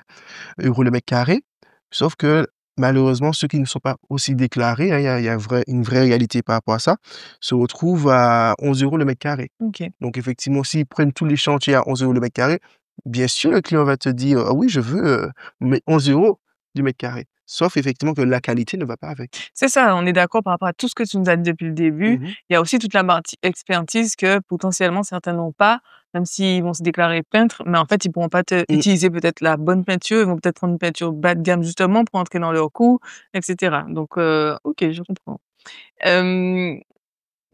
Speaker 2: € le mètre carré. Sauf que malheureusement, ceux qui ne sont pas aussi déclarés, hein, il y a une vraie réalité par rapport à ça, se retrouvent à 11 € le mètre carré.
Speaker 1: OK.
Speaker 2: Donc effectivement, s'ils prennent tous les chantiers à 11 € le mètre carré, bien sûr, le client va te dire: «Ah oui, je veux, mais 11 € du mètre carré». sauf effectivement que la qualité ne va pas avec.
Speaker 1: C'est ça, on est d'accord par rapport à tout ce que tu nous as dit depuis le début.
Speaker 2: Mmh.
Speaker 1: Il y a aussi toute la partie expertise que potentiellement certains n'ont pas, même s'ils vont se déclarer peintres, mais en fait, ils pourront pas te
Speaker 2: Mmh.
Speaker 1: utiliser peut-être la bonne peinture, ils vont peut-être prendre une peinture bas de gamme justement pour entrer dans leur coût et cetera. Donc OK, je comprends. Hem,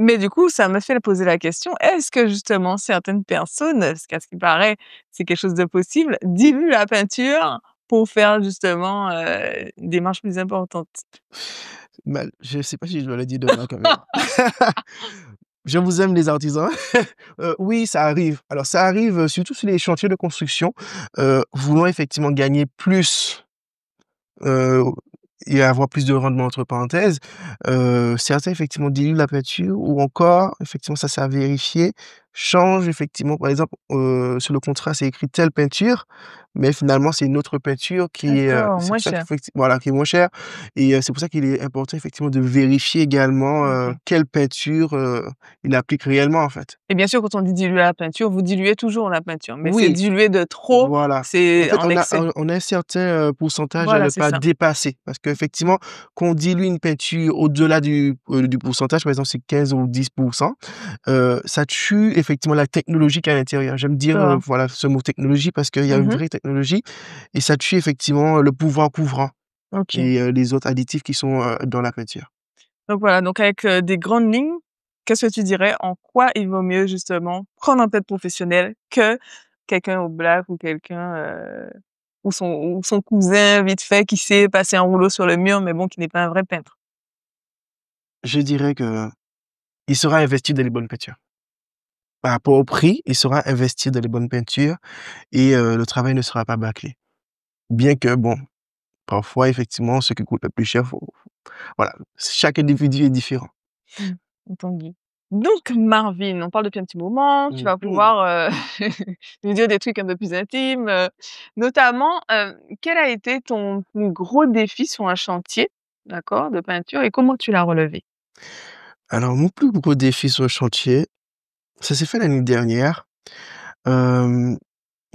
Speaker 1: mais du coup, ça me fait poser la question, est-ce que justement certaines personnes, parce qu'à ce qui paraît, c'est quelque chose de possible, diluent la peinture pour faire justement, une démarche plus importante?
Speaker 2: Mal je sais pas si je dois le dire devant la caméra. Je vous aime les artisans. Oui, ça arrive. Alors ça arrive, surtout sur les chantiers de construction, voulant effectivement gagner plus, heu, et avoir plus de rendement entre parenthèses, certains effectivement diluent la peinture ou encore, effectivement ça c'est à vérifier, changent effectivement par exemple, sur le contrat c'est écrit telle peinture, mais finalement c'est une autre peinture qui est,
Speaker 1: D'accord,
Speaker 2: c'est
Speaker 1: moins
Speaker 2: pour ça
Speaker 1: cher.
Speaker 2: qu'effecti voilà, qui est moins chère et c'est pour ça qu'il est important effectivement de vérifier également,
Speaker 1: OK.
Speaker 2: quelle peinture, il applique réellement en fait.
Speaker 1: Et bien sûr, quand on dit diluer la peinture, vous diluez toujours la peinture, mais c'est
Speaker 2: Oui.
Speaker 1: diluer de trop,
Speaker 2: Voilà. En
Speaker 1: c'est
Speaker 2: fait,
Speaker 1: en excès.
Speaker 2: on a un certain, pourcentage à
Speaker 1: Voilà,
Speaker 2: ne
Speaker 1: c'est
Speaker 2: pas
Speaker 1: ça.
Speaker 2: dépasser parce qu'effectivement, quand on dilue une peinture au-delà du pourcentage, par exemple, c'est 15 ou 10, ça tue effectivement la technologie qu'il y a à l'intérieur. J'aime dire,
Speaker 1: D'accord.
Speaker 2: voilà, ce mot technologie parce qu'il y a une
Speaker 1: Mmh.
Speaker 2: vraie technologie et ça tue effectivement le pouvoir couvrant
Speaker 1: OK.
Speaker 2: et les autres additifs qui sont, dans la peinture.
Speaker 1: Donc voilà, donc avec, des grandes lignes, qu'est-ce que tu dirais en quoi il vaut mieux justement prendre un peintre professionnel que quelqu'un au black ou quelqu'un, ou son cousin vite fait qui sait passer un rouleau sur le mur, mais bon, qui n'est pas un vrai peintre?
Speaker 2: Je dirais qu'il sera investi dans les bonnes peintures. Par rapport au prix, il sera investi dans les bonnes peintures et le travail ne sera pas bâclé. Bien que bon, parfois, effectivement, ce qui coûte le plus cher, voilà, chaque individu est différent.
Speaker 1: Mmh, entendu. Donc Marvin, on parle depuis un petit moment, tu
Speaker 2: Mmh
Speaker 1: vas
Speaker 2: mh.
Speaker 1: pouvoir, nous dire des trucs un peu plus intimes, notamment, quel a été ton plus gros défi sur un chantier, d'accord, de peinture et comment tu l'as relevé?
Speaker 2: Alors mon plus gros défi sur le chantier, ça s'est fait l'année dernière. Hem,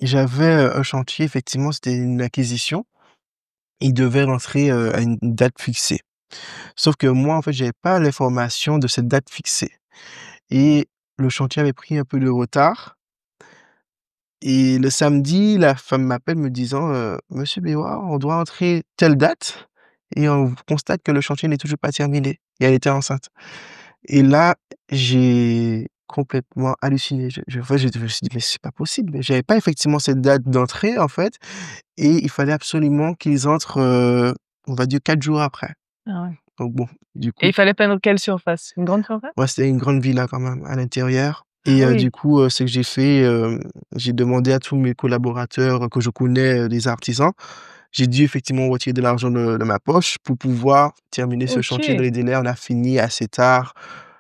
Speaker 2: J'avais, un chantier, effectivement, c'était une acquisition. Il devait rentrer, à une date fixée. Sauf que moi, en fait, j'avais pas l'information de cette date fixée et le chantier avait pris un peu de retard et le samedi, la femme m'appelle me disant, «Monsieur Béouard, on doit entrer telle date et on constate que le chantier n'est toujours pas terminé» et elle était enceinte. Et là, j'ai complètement halluciné. En fait, je me suis dit: «Mais c'est pas possible». Mais j'avais pas effectivement cette date d'entrée, en fait et il fallait absolument qu'ils entrent, on va dire 4 jours après.
Speaker 1: Ah ouais.
Speaker 2: Donc bon, du
Speaker 1: Et
Speaker 2: coup,
Speaker 1: il fallait peindre quelle surface? Une grande surface?
Speaker 2: ouais, c'était une grande villa quand même à l'intérieur
Speaker 1: Ah
Speaker 2: et
Speaker 1: oui,
Speaker 2: du coup, ce que j'ai fait, j'ai demandé à tous mes collaborateurs que je connais, des artisans. J'ai dû effectivement retirer de l'argent de ma poche pour pouvoir terminer ce chantier dans
Speaker 1: OK,
Speaker 2: les délais. On a fini assez tard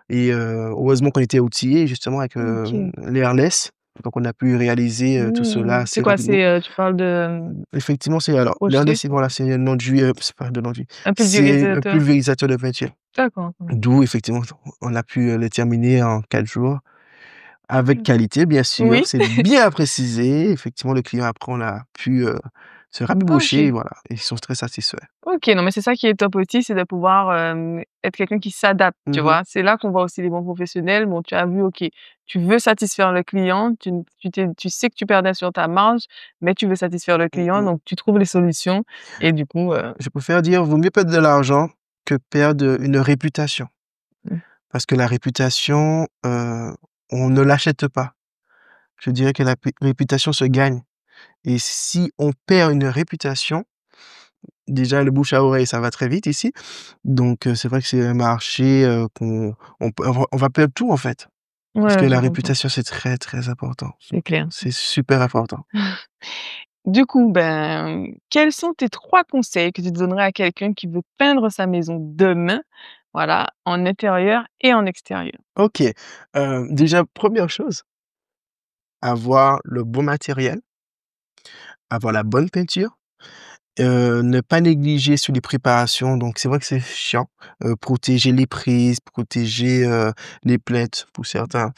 Speaker 2: et heureusement qu'on était outillés justement avec,
Speaker 1: OK.
Speaker 2: l'Airless. Donc on a pu réaliser, tout cela
Speaker 1: Mmh. C'est
Speaker 2: assez
Speaker 1: quoi?
Speaker 2: rapidement.
Speaker 1: C'est, tu parles de,
Speaker 2: Effectivement, c'est alors
Speaker 1: rocher?
Speaker 2: l'Airless, c'est voilà, c'est un enduit, c'est pas un enduit,
Speaker 1: Un
Speaker 2: c'est un
Speaker 1: pulvérisateur?
Speaker 2: pulvérisateur de peinture.
Speaker 1: D'accord, mmh.
Speaker 2: D'où effectivement, on a pu, le terminer en 4 jours avec
Speaker 1: Mmh.
Speaker 2: qualité bien sûr,
Speaker 1: Oui?
Speaker 2: c'est bien précisé. Effectivement, le client après on a pu, se rabibocher et
Speaker 1: OK.
Speaker 2: voilà, ils sont très satisfaits.
Speaker 1: OK, non, mais c'est ça qui est top aussi, c'est de pouvoir, être quelqu'un qui s'adapte, tu
Speaker 2: Mmh mh.
Speaker 1: vois? C'est là qu'on voit aussi les bons professionnels. Bon, tu as vu, OK, tu veux satisfaire le client, tu sais que tu perdais sur ta marge, mais tu veux satisfaire le
Speaker 2: Mmh
Speaker 1: client,
Speaker 2: mh.
Speaker 1: donc tu trouves les solutions et du coup,
Speaker 2: Je préfère dire: «Vaut mieux perdre de l'argent que perdre, une réputation».
Speaker 1: mmh,
Speaker 2: Parce que la réputation, on ne l'achète pas. Je dirais que la réputation se gagne et si on perd une réputation, déjà le bouche à oreille, ça va très vite ici. Donc c'est vrai que c'est un marché, on va perdre tout en fait. Parce que
Speaker 1: ouais, je
Speaker 2: la
Speaker 1: comprends,
Speaker 2: réputation, c'est très, très important.
Speaker 1: c'est clair.
Speaker 2: C'est super important.
Speaker 1: Du coup, ben, quels sont tes 3 conseils que tu donnerais à quelqu'un qui veut peindre sa maison demain, voilà, en intérieur et en extérieur?
Speaker 2: OK, déjà première chose, avoir le bon matériel, avoir la bonne peinture, ne pas négliger sur les préparations. Donc c'est vrai que c'est chiant, protéger les prises, protéger, les plaids pour certains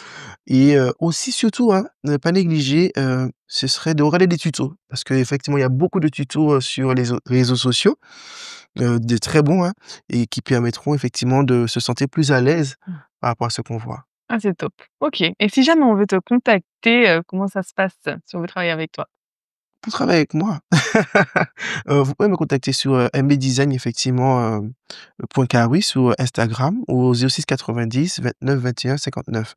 Speaker 2: et aussi surtout, hein, ne pas négliger, ce serait de regarder des tutos. Parce qu'effectivement, il y a beaucoup de tutos, sur les réseaux sociaux des très bons, hein, et qui permettront effectivement de se sentir plus à l'aise
Speaker 1: Mmh.
Speaker 2: par rapport à ce qu'on voit.
Speaker 1: Ah, c'est top. OK et si jamais on veut te contacter, comment ça se passe, si on veut travailler avec toi?
Speaker 2: Pour travailler avec moi, vous pouvez me contacter sur, mbdesign effectivement, point Kawi sur Instagram au 06 90 29 21 59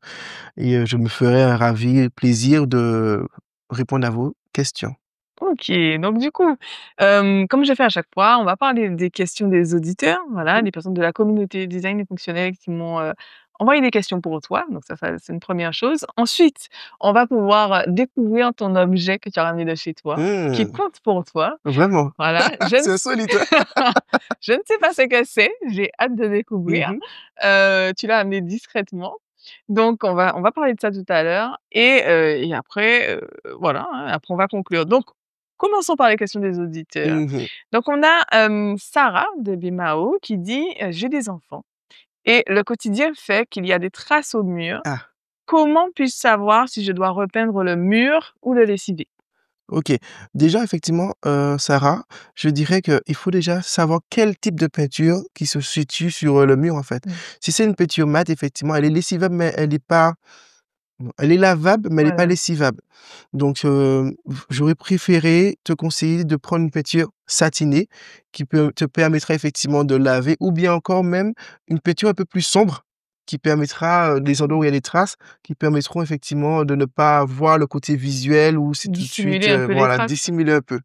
Speaker 2: et je me ferai un ravi plaisir de répondre à vos questions.
Speaker 1: OK, donc du coup, comme je fais à chaque fois, on va parler des questions des auditeurs, voilà,
Speaker 2: Mmh.
Speaker 1: des personnes de la communauté design et fonctionnel qui m'ont, envoyé des questions pour toi, donc ça c'est une première chose. Ensuite, on va pouvoir, découvrir ton objet que tu as ramené de chez toi, qui
Speaker 2: Mmh,
Speaker 1: compte pour toi.
Speaker 2: vraiment?
Speaker 1: Voilà,
Speaker 2: C'est insolite, hein?
Speaker 1: je ne sais pas ce que c'est, j'ai hâte de
Speaker 2: Mmh
Speaker 1: découvrir.
Speaker 2: mh.
Speaker 1: Tu l'as amené discrètement, donc on va parler de ça tout à l'heure et après, voilà, hein, après on va conclure. Donc commençons par les questions des auditeurs.
Speaker 2: Mmh.
Speaker 1: Donc on a, Sarah de Bimao qui dit: «J'ai des enfants et le quotidien fait qu'il y a des traces au mur.
Speaker 2: Ah,
Speaker 1: Comment puis-je savoir si je dois repeindre le mur ou le lessiver?»
Speaker 2: OK. Déjà effectivement, Sarah, je dirais qu'il faut déjà savoir quel type de peinture qui se situe sur, le mur, en fait.
Speaker 1: Mmh,
Speaker 2: Si c'est une peinture mate, effectivement, elle est lessivable, mais elle est pas elle est lavable, mais elle est pas
Speaker 1: voilà,
Speaker 2: lessivable. Donc, j'aurais préféré te conseiller de prendre une peinture satinée qui te permettra effectivement de laver ou bien encore même une peinture un peu plus sombre qui permettra, les endroits où il y a des traces, qui permettront effectivement de ne pas voir le côté visuel ou c'est tout de suite,
Speaker 1: dissimuler un peu les
Speaker 2: voilà,
Speaker 1: traces.
Speaker 2: dissimuler un peu.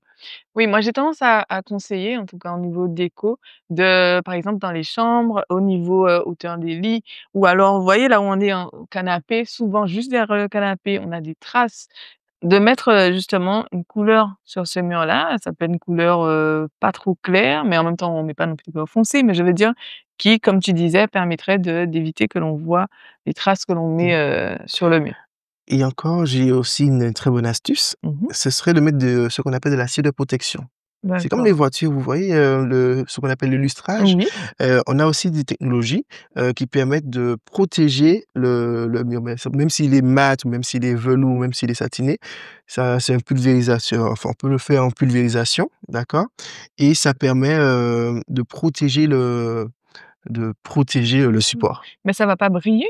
Speaker 1: Oui, moi j'ai tendance à conseiller, en tout cas au niveau déco, de par exemple dans les chambres, au niveau, hauteur des lits ou alors vous voyez là où on est en au canapé, souvent juste derrière le canapé, on a des traces. De mettre, justement une couleur sur ce mur-là, ça peut être une couleur, pas trop claire, mais en même temps on met pas non plus couleur foncée, mais je veux dire qui, comme tu disais, permettrait d'éviter que l'on voit les traces que l'on met,
Speaker 2: Mmh.
Speaker 1: sur le mur.
Speaker 2: Et encore, j'ai aussi une très bonne astuce,
Speaker 1: Mmh.
Speaker 2: ce serait de mettre de ce qu'on appelle de l'acier de protection. C'est comme les
Speaker 1: D'accord.
Speaker 2: voitures, vous voyez, ce qu'on appelle le lustrage?
Speaker 1: Oui.
Speaker 2: On a aussi des technologies, qui permettent de protéger le mur, même s'il est mat ou même s'il est velours, ou même s'il est satiné, ça c'est un pulvérisation enfin, on peut le faire en pulvérisation, d'accord? Et ça permet, de protéger le
Speaker 1: Mmh.
Speaker 2: support.
Speaker 1: Mais ça va pas briller?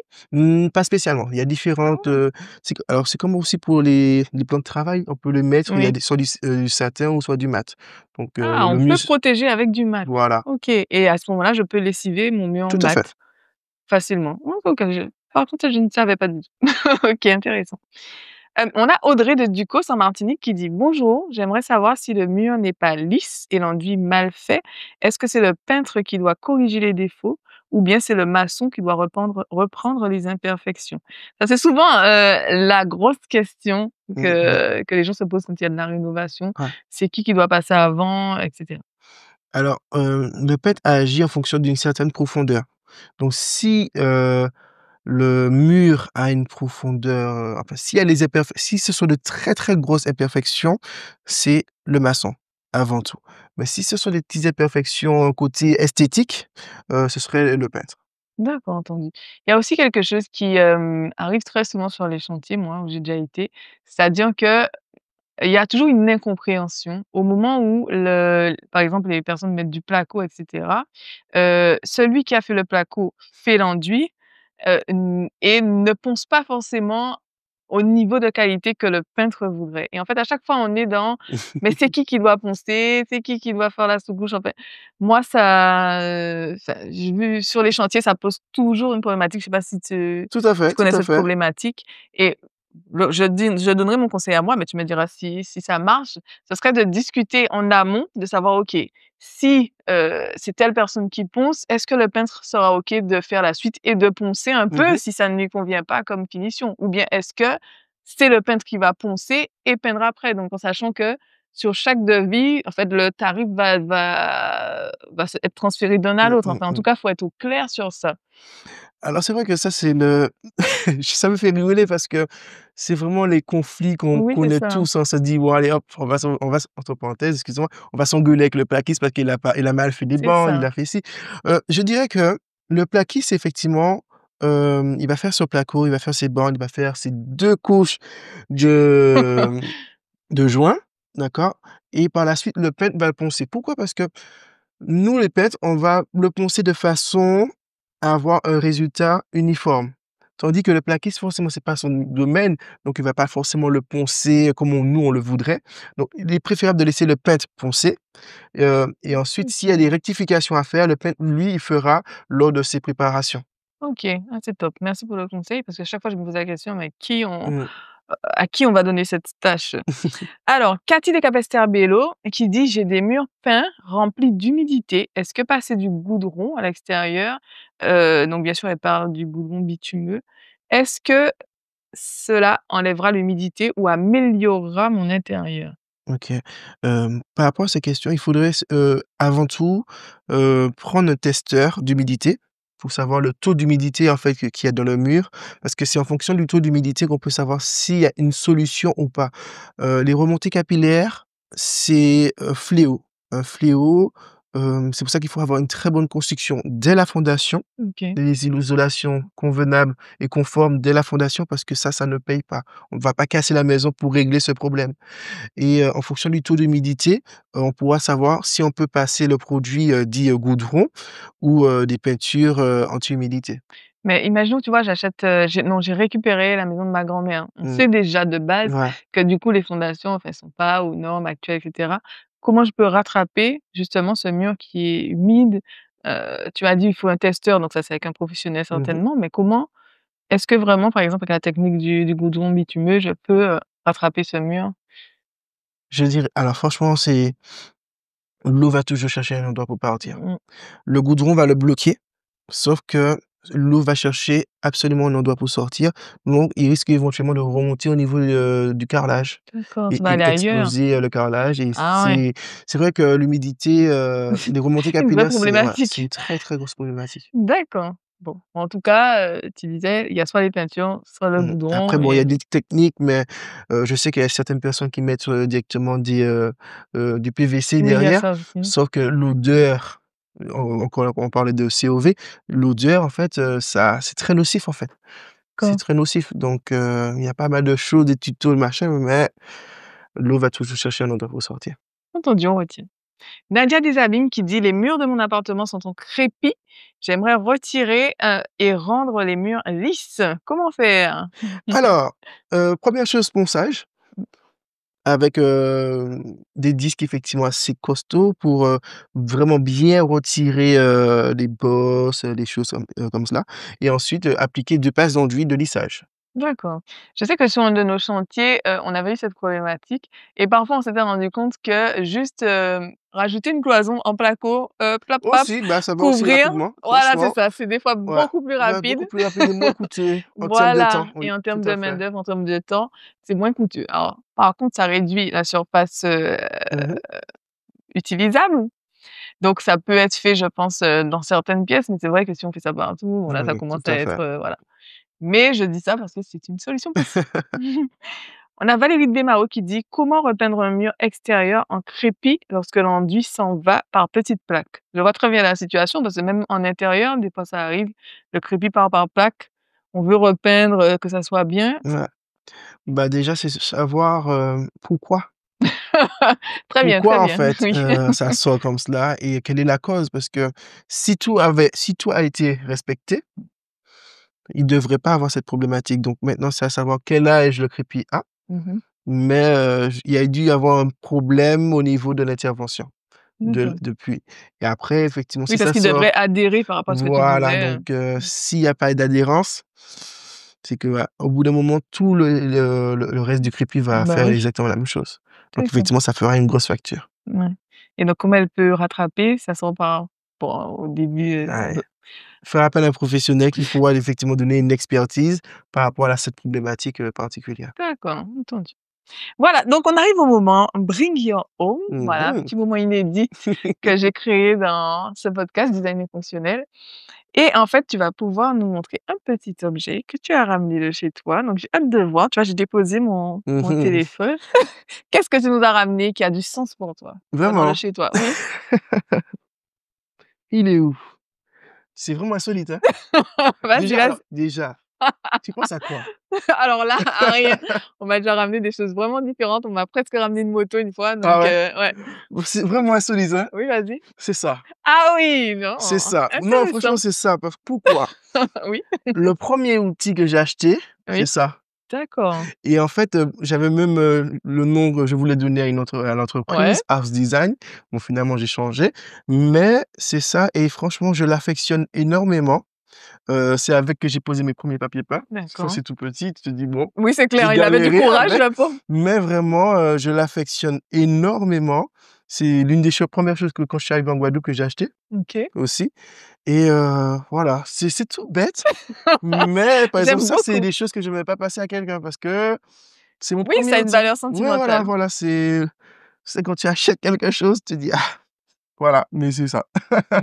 Speaker 2: Pas spécialement. Il y a différentes,
Speaker 1: Ah!
Speaker 2: c'est comme aussi pour les plans de travail, on peut les mettre, il y a
Speaker 1: Oui.
Speaker 2: des soit du satin ou soit du mat. Donc,
Speaker 1: Ah,
Speaker 2: le
Speaker 1: on
Speaker 2: mieux
Speaker 1: peut
Speaker 2: c
Speaker 1: protéger avec du mat.
Speaker 2: voilà,
Speaker 1: OK et à ce moment-là, je peux lessiver mon mur en
Speaker 2: tout à fait.
Speaker 1: mat facilement. Oh OK, par contre ça je ne savais pas du tout. OK, intéressant. On a Audrey de Ducos en Martinique qui dit: «Bonjour, j'aimerais savoir si le mur n'est pas lisse et l'enduit mal fait, est-ce que c'est le peintre qui doit corriger les défauts ou bien c'est le maçon qui doit reprendre les imperfections?» Ça, c'est souvent, la grosse question
Speaker 2: Mmh mh.
Speaker 1: que les gens se posent quand il y a de la rénovation.
Speaker 2: Ouais.
Speaker 1: C'est qui doit passer avant et cetera.
Speaker 2: Alors, le PET agit en fonction d'une certaine profondeur. Donc si, le mur a une profondeur, enfin, s'il y a si ce sont de très, très grosses imperfections, c'est le maçon, avant tout. Mais si ce sont des petites imperfections côté esthétique, ce serait le peintre.
Speaker 1: D'accord, entendu. Il y a aussi quelque chose qui, arrive très souvent sur les chantiers, moi, où j'ai déjà été, c'est-à-dire que il y a toujours une incompréhension au moment où par exemple, les personnes mettent du placo et cetera, celui qui a fait le placo fait l'enduit, n et ne ponce pas forcément au niveau de qualité que le peintre voudrait et en fait, à chaque fois, on est dans: «Mais c'est qui doit poncer? C'est qui doit faire la sous-couche?» En fait, moi, ça j'ai vu sur les chantiers, ça pose toujours une problématique. Je sais pas si
Speaker 2: Tout à
Speaker 1: tu
Speaker 2: fait, tout
Speaker 1: connais
Speaker 2: à
Speaker 1: cette
Speaker 2: fait.
Speaker 1: problématique et je donnerai mon conseil à moi, mais tu me diras si ça marche. Ce serait de discuter en amont, de savoir, OK, si, c'est telle personne qui ponce, est-ce que le peintre sera OK de faire la suite et de poncer un
Speaker 2: Mmh
Speaker 1: peu
Speaker 2: mh.
Speaker 1: si ça ne lui convient pas comme finition? Ou bien est-ce que c'est le peintre qui va poncer et peindre après? Donc en sachant que sur chaque devis, en fait, le tarif va se être transféré d'un à
Speaker 2: Mmh,
Speaker 1: l'autre.
Speaker 2: mmh,
Speaker 1: Enfin, en tout
Speaker 2: mmh.
Speaker 1: cas, il faut être au clair sur ça.
Speaker 2: Alors c'est vrai que ça, c'est le ça me fait rigoler parce que c'est vraiment les conflits qu'on
Speaker 1: Oui, c'est
Speaker 2: connaît
Speaker 1: ça,
Speaker 2: tous, hein. On se dit: «Bon allez hop, entre parenthèses, excusez-moi, on va s'engueuler avec le plaquiste parce qu'il a mal fait des
Speaker 1: c'est
Speaker 2: bancs, il
Speaker 1: ça.
Speaker 2: a fait ci». Je dirais que le plaquiste effectivement, il va faire son placo, il va faire ses bancs, il va faire ses 2 couches de, de joints, d'accord? Et par la suite, le peintre va le poncer. Pourquoi? Parce que Nous, les peintres, on va le poncer de façon à avoir un résultat uniforme. Tandis que le plaquiste, forcément, c'est pas son domaine, donc il va pas forcément le poncer comme nous, on le voudrait. Donc, il est préférable de laisser le peintre poncer. Et ensuite, s'il y a
Speaker 1: OK.
Speaker 2: des rectifications à faire, le peintre, lui, il fera lors de ses préparations.
Speaker 1: OK, ah, c'est top. Merci pour le conseil parce que chaque fois je me pose la question, mais
Speaker 2: Mmh.
Speaker 1: à qui on va donner cette tâche? Alors, Cathy de Capesterre-Bello qui dit: «J'ai des murs peints remplis d'humidité. Est-ce que passer du goudron à l'extérieur», donc bien sûr elle parle du goudron bitumeux, «est-ce que cela enlèvera l'humidité ou améliorera mon intérieur?»
Speaker 2: OK. Par rapport à ces questions, il faudrait avant tout, prendre un testeur d'humidité pour savoir le taux d'humidité, en fait, qu'il y a dans le mur. Parce que c'est en fonction du taux d'humidité qu'on peut savoir s'il y a une solution ou pas. Les remontées capillaires, c'est un fléau. Un fléau, c'est pour ça qu'il faut avoir une très bonne construction dès la fondation,
Speaker 1: OK.
Speaker 2: des isolations convenables et conformes dès la fondation parce que ça ne paye pas. On ne va pas casser la maison pour régler ce problème. Et en fonction du taux d'humidité, on pourra savoir si on peut passer le produit, dit, goudron ou des peintures, anti-humidité.
Speaker 1: Mais imaginons, tu vois, j'ai récupéré la maison de ma grand-mère. On
Speaker 2: Mmh.
Speaker 1: sait déjà de base
Speaker 2: Ouais.
Speaker 1: que du coup les fondations, enfin, elles sont pas aux normes actuelles et cetera. Comment je peux rattraper justement ce mur qui est humide? Tu as dit: «Il faut un testeur», donc ça, c'est avec un professionnel
Speaker 2: Mmh.
Speaker 1: certainement, mais comment est-ce que vraiment, par exemple, avec la technique du goudron bitumeux, je peux, rattraper ce mur?
Speaker 2: Je dirais alors franchement, c'est l'eau va toujours chercher un endroit pour partir.
Speaker 1: Mmh,
Speaker 2: Le goudron va le bloquer, sauf que l'eau va chercher absolument un endroit pour sortir, donc il risque éventuellement de remonter au niveau, du carrelage
Speaker 1: d'accord,
Speaker 2: et
Speaker 1: ça va aller ailleurs.
Speaker 2: exploser, le carrelage et
Speaker 1: Ah ouais,
Speaker 2: c'est vrai que l'humidité, les remontées
Speaker 1: une vraie
Speaker 2: capillaires, c'est
Speaker 1: problématique.
Speaker 2: une très, très grosse problématique.
Speaker 1: D'accord. Bon, en tout cas, tu disais, il y a soit les peintures, soit le
Speaker 2: Après
Speaker 1: goudron
Speaker 2: bon, il y a
Speaker 1: et
Speaker 2: des techniques, mais je sais qu'il y a certaines personnes qui mettent, directement du PVC
Speaker 1: oui, il y a
Speaker 2: derrière,
Speaker 1: ça aussi.
Speaker 2: sauf que l'odeur, encore on parlait de COV, l'odeur en fait, ça c'est très nocif en fait. C'est
Speaker 1: D'accord.
Speaker 2: très nocif donc il y a pas mal de choses, des tutos, machin, mais l'eau va toujours chercher un endroit pour sortir.
Speaker 1: Entendu, on retient. Nadia Desabines qui dit: «Les murs de mon appartement sont en crépi. J'aimerais retirer, et rendre les murs lisses. Comment faire?»
Speaker 2: Alors, 1re chose, ponçage. Avec, des disques effectivement assez costauds pour, vraiment bien retirer, les bosses, les choses comme cela et ensuite, appliquer 2 passes d'enduit de lissage.
Speaker 1: D'accord. Je sais que sur un de nos chantiers, on avait eu cette problématique et parfois on s'était rendu compte que juste, rajouter une cloison en placo, plap plap,
Speaker 2: Aussi, bah, ça va aussi
Speaker 1: couvrir,
Speaker 2: rapidement,
Speaker 1: voilà, c'est
Speaker 2: franchement,
Speaker 1: ça, c'est des fois
Speaker 2: ouais,
Speaker 1: beaucoup plus
Speaker 2: ouais,
Speaker 1: rapide.
Speaker 2: beaucoup plus rapide et moins coûteux en termes de
Speaker 1: Voilà
Speaker 2: temps.
Speaker 1: et
Speaker 2: Oui,
Speaker 1: en
Speaker 2: tout
Speaker 1: termes de
Speaker 2: à fait.
Speaker 1: main-d'œuvre, en termes de temps, c'est moins coûteux. Alors par contre, ça réduit la surface,
Speaker 2: Mmh.
Speaker 1: utilisable, donc ça peut être fait, je pense, dans certaines pièces, mais c'est vrai que si on fait ça partout, bon là, ça
Speaker 2: Oui, tout
Speaker 1: commence à
Speaker 2: à
Speaker 1: être,
Speaker 2: fait.
Speaker 1: voilà. Mais je dis ça parce que c'est une solution possible. On a Valérie Desmao qui dit: «Comment repeindre un mur extérieur en crépi lorsque l'enduit s'en va par petites plaques?» Je vois très bien la situation parce que même en intérieur, des fois ça arrive, le crépi part par plaques. On veut repeindre, que ça soit bien.
Speaker 2: Ouais. Bah, déjà, c'est savoir, pourquoi.
Speaker 1: Très
Speaker 2: Pourquoi en
Speaker 1: bien,
Speaker 2: fait,
Speaker 1: oui.
Speaker 2: ça sort comme cela et quelle est la cause? Parce que si tout a été respecté, il devrait pas avoir cette problématique. Donc maintenant, c'est à savoir quel âge le crépi a,
Speaker 1: Mmh.
Speaker 2: mais il y a dû y avoir un problème au niveau de l'intervention
Speaker 1: D'accord.
Speaker 2: depuis et après effectivement,
Speaker 1: Oui,
Speaker 2: si
Speaker 1: parce
Speaker 2: ça
Speaker 1: qu'il devrait
Speaker 2: sort
Speaker 1: adhérer par rapport à ce que tu
Speaker 2: voilà,
Speaker 1: disais,
Speaker 2: donc s'il y a pas d'adhérence, c'est que, voilà, au bout d'un moment, tout le reste du crépi va
Speaker 1: bah
Speaker 2: faire
Speaker 1: oui,
Speaker 2: exactement la même chose. Donc
Speaker 1: d'accord,
Speaker 2: effectivement, ça fera une grosse facture.
Speaker 1: ouais et donc comment elle peut rattraper? Ça sent par bon, au début,
Speaker 2: Ouais. Faire appel à un professionnel qui pourra effectivement donner une expertise par rapport à cette problématique, particulière.
Speaker 1: d'accord, entendu. Voilà, donc on arrive au moment Bring Your Own, voilà,
Speaker 2: Mmh.
Speaker 1: petit moment inédit que j'ai créé dans ce podcast Design et fonctionnel et en fait, tu vas pouvoir nous montrer un petit objet que tu as ramené de chez toi, donc j'ai hâte de voir, tu vois? J'ai déposé mon
Speaker 2: Mmh.
Speaker 1: téléphone. Qu'est-ce que tu nous as ramené qui a du sens pour toi, venant de
Speaker 2: Vraiment,
Speaker 1: chez toi? Oui?
Speaker 2: il est où? C'est vraiment insolite, hein.
Speaker 1: Vas-y, vas-Déjà
Speaker 2: Tu penses à quoi?
Speaker 1: Alors là, à rien. On m'a déjà ramené des choses vraiment différentes. On m'a presque ramené une moto une fois,
Speaker 2: Ah
Speaker 1: donc
Speaker 2: ouais?
Speaker 1: ouais.
Speaker 2: C'est vraiment insolite, hein?
Speaker 1: Oui, vas-y.
Speaker 2: C'est ça,
Speaker 1: Ah oui,
Speaker 2: c'est
Speaker 1: non,
Speaker 2: ça. Non, franchement,
Speaker 1: intéressant.
Speaker 2: c'est ça, parce pourquoi?
Speaker 1: Oui,
Speaker 2: Le premier outil que j'ai acheté, c'est
Speaker 1: oui,
Speaker 2: ça.
Speaker 1: d'accord.
Speaker 2: Et en fait, j'avais même, le nom que je voulais donner à
Speaker 1: Ouais,
Speaker 2: l'entreprise, House Design. Bon, finalement, j'ai changé, mais c'est ça et franchement, je l'affectionne énormément. C'est avec que j'ai posé mes premiers papiers peints. Quand
Speaker 1: d'accord.
Speaker 2: c'est tout petit, tu te dis: «Bon,
Speaker 1: Oui, c'est
Speaker 2: j'ai
Speaker 1: clair, il avait du
Speaker 2: galéré
Speaker 1: courage,
Speaker 2: avec»,
Speaker 1: le pauvre.
Speaker 2: mais vraiment, je l'affectionne énormément. C'est l'une des premières choses que quand je suis arrivé en Guadeloupe que j'ai acheté
Speaker 1: OK.
Speaker 2: aussi et voilà, c'est tout bête, mais par exemple,
Speaker 1: J'aime
Speaker 2: ça, c'est
Speaker 1: beaucoup.
Speaker 2: des choses que je ne vais pas passer à quelqu'un parce que c'est mon
Speaker 1: Oui,
Speaker 2: premier
Speaker 1: ça a une
Speaker 2: outil.
Speaker 1: valeur
Speaker 2: Ouais, voilà,
Speaker 1: sentimentale.
Speaker 2: voilà, c'est quand tu achètes quelque chose, tu dis: «Ah», voilà, mais c'est ça.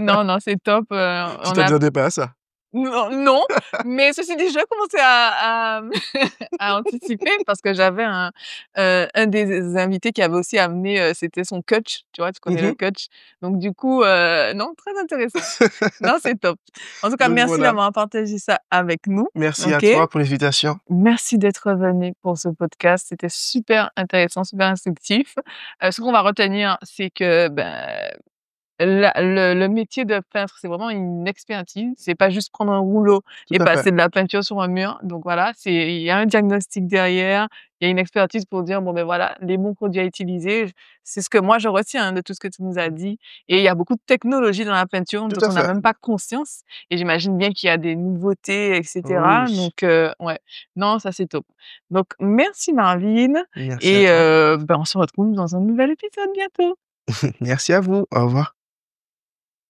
Speaker 1: Non, non, c'est top,
Speaker 2: Tu
Speaker 1: on a
Speaker 2: t'attendais pas à ça?
Speaker 1: non, non, mais ceci dit, je commençais à à anticiper parce que j'avais un des invités qui avait aussi amené, c'était son coach, tu vois? Tu connais le
Speaker 2: Mmh.
Speaker 1: coach? Donc du coup, non, très intéressant. Non, c'est top. En tout cas,
Speaker 2: Donc
Speaker 1: merci
Speaker 2: voilà.
Speaker 1: d'avoir partagé ça avec nous,
Speaker 2: Merci à
Speaker 1: OK?
Speaker 2: toi pour l'invitation.
Speaker 1: Merci d'être venu pour ce podcast. C'était super intéressant, super instructif. Ce qu'on va retenir, c'est que, ben, le métier de peintre, c'est vraiment une expertise. C'est pas juste prendre un rouleau
Speaker 2: Tout
Speaker 1: et
Speaker 2: à fait.
Speaker 1: passer de la peinture sur un mur. Donc voilà, il y a un diagnostic derrière, il y a une expertise pour dire: «Bon, ben, voilà, les bons produits à utiliser». C'est ce que moi je retiens, hein, de tout ce que tu nous as dit et il y a beaucoup de technologie dans la peinture
Speaker 2: Tout
Speaker 1: dont
Speaker 2: à
Speaker 1: on n'a
Speaker 2: fait.
Speaker 1: même pas conscience et j'imagine bien qu'il y a des nouveautés et
Speaker 2: Oui.
Speaker 1: cetera. Donc ouais, non, ça c'est top. Donc merci Marvine
Speaker 2: Merci à
Speaker 1: et
Speaker 2: toi.
Speaker 1: ben, on se retrouve dans un nouvel épisode bientôt.
Speaker 2: Merci à vous. Au revoir.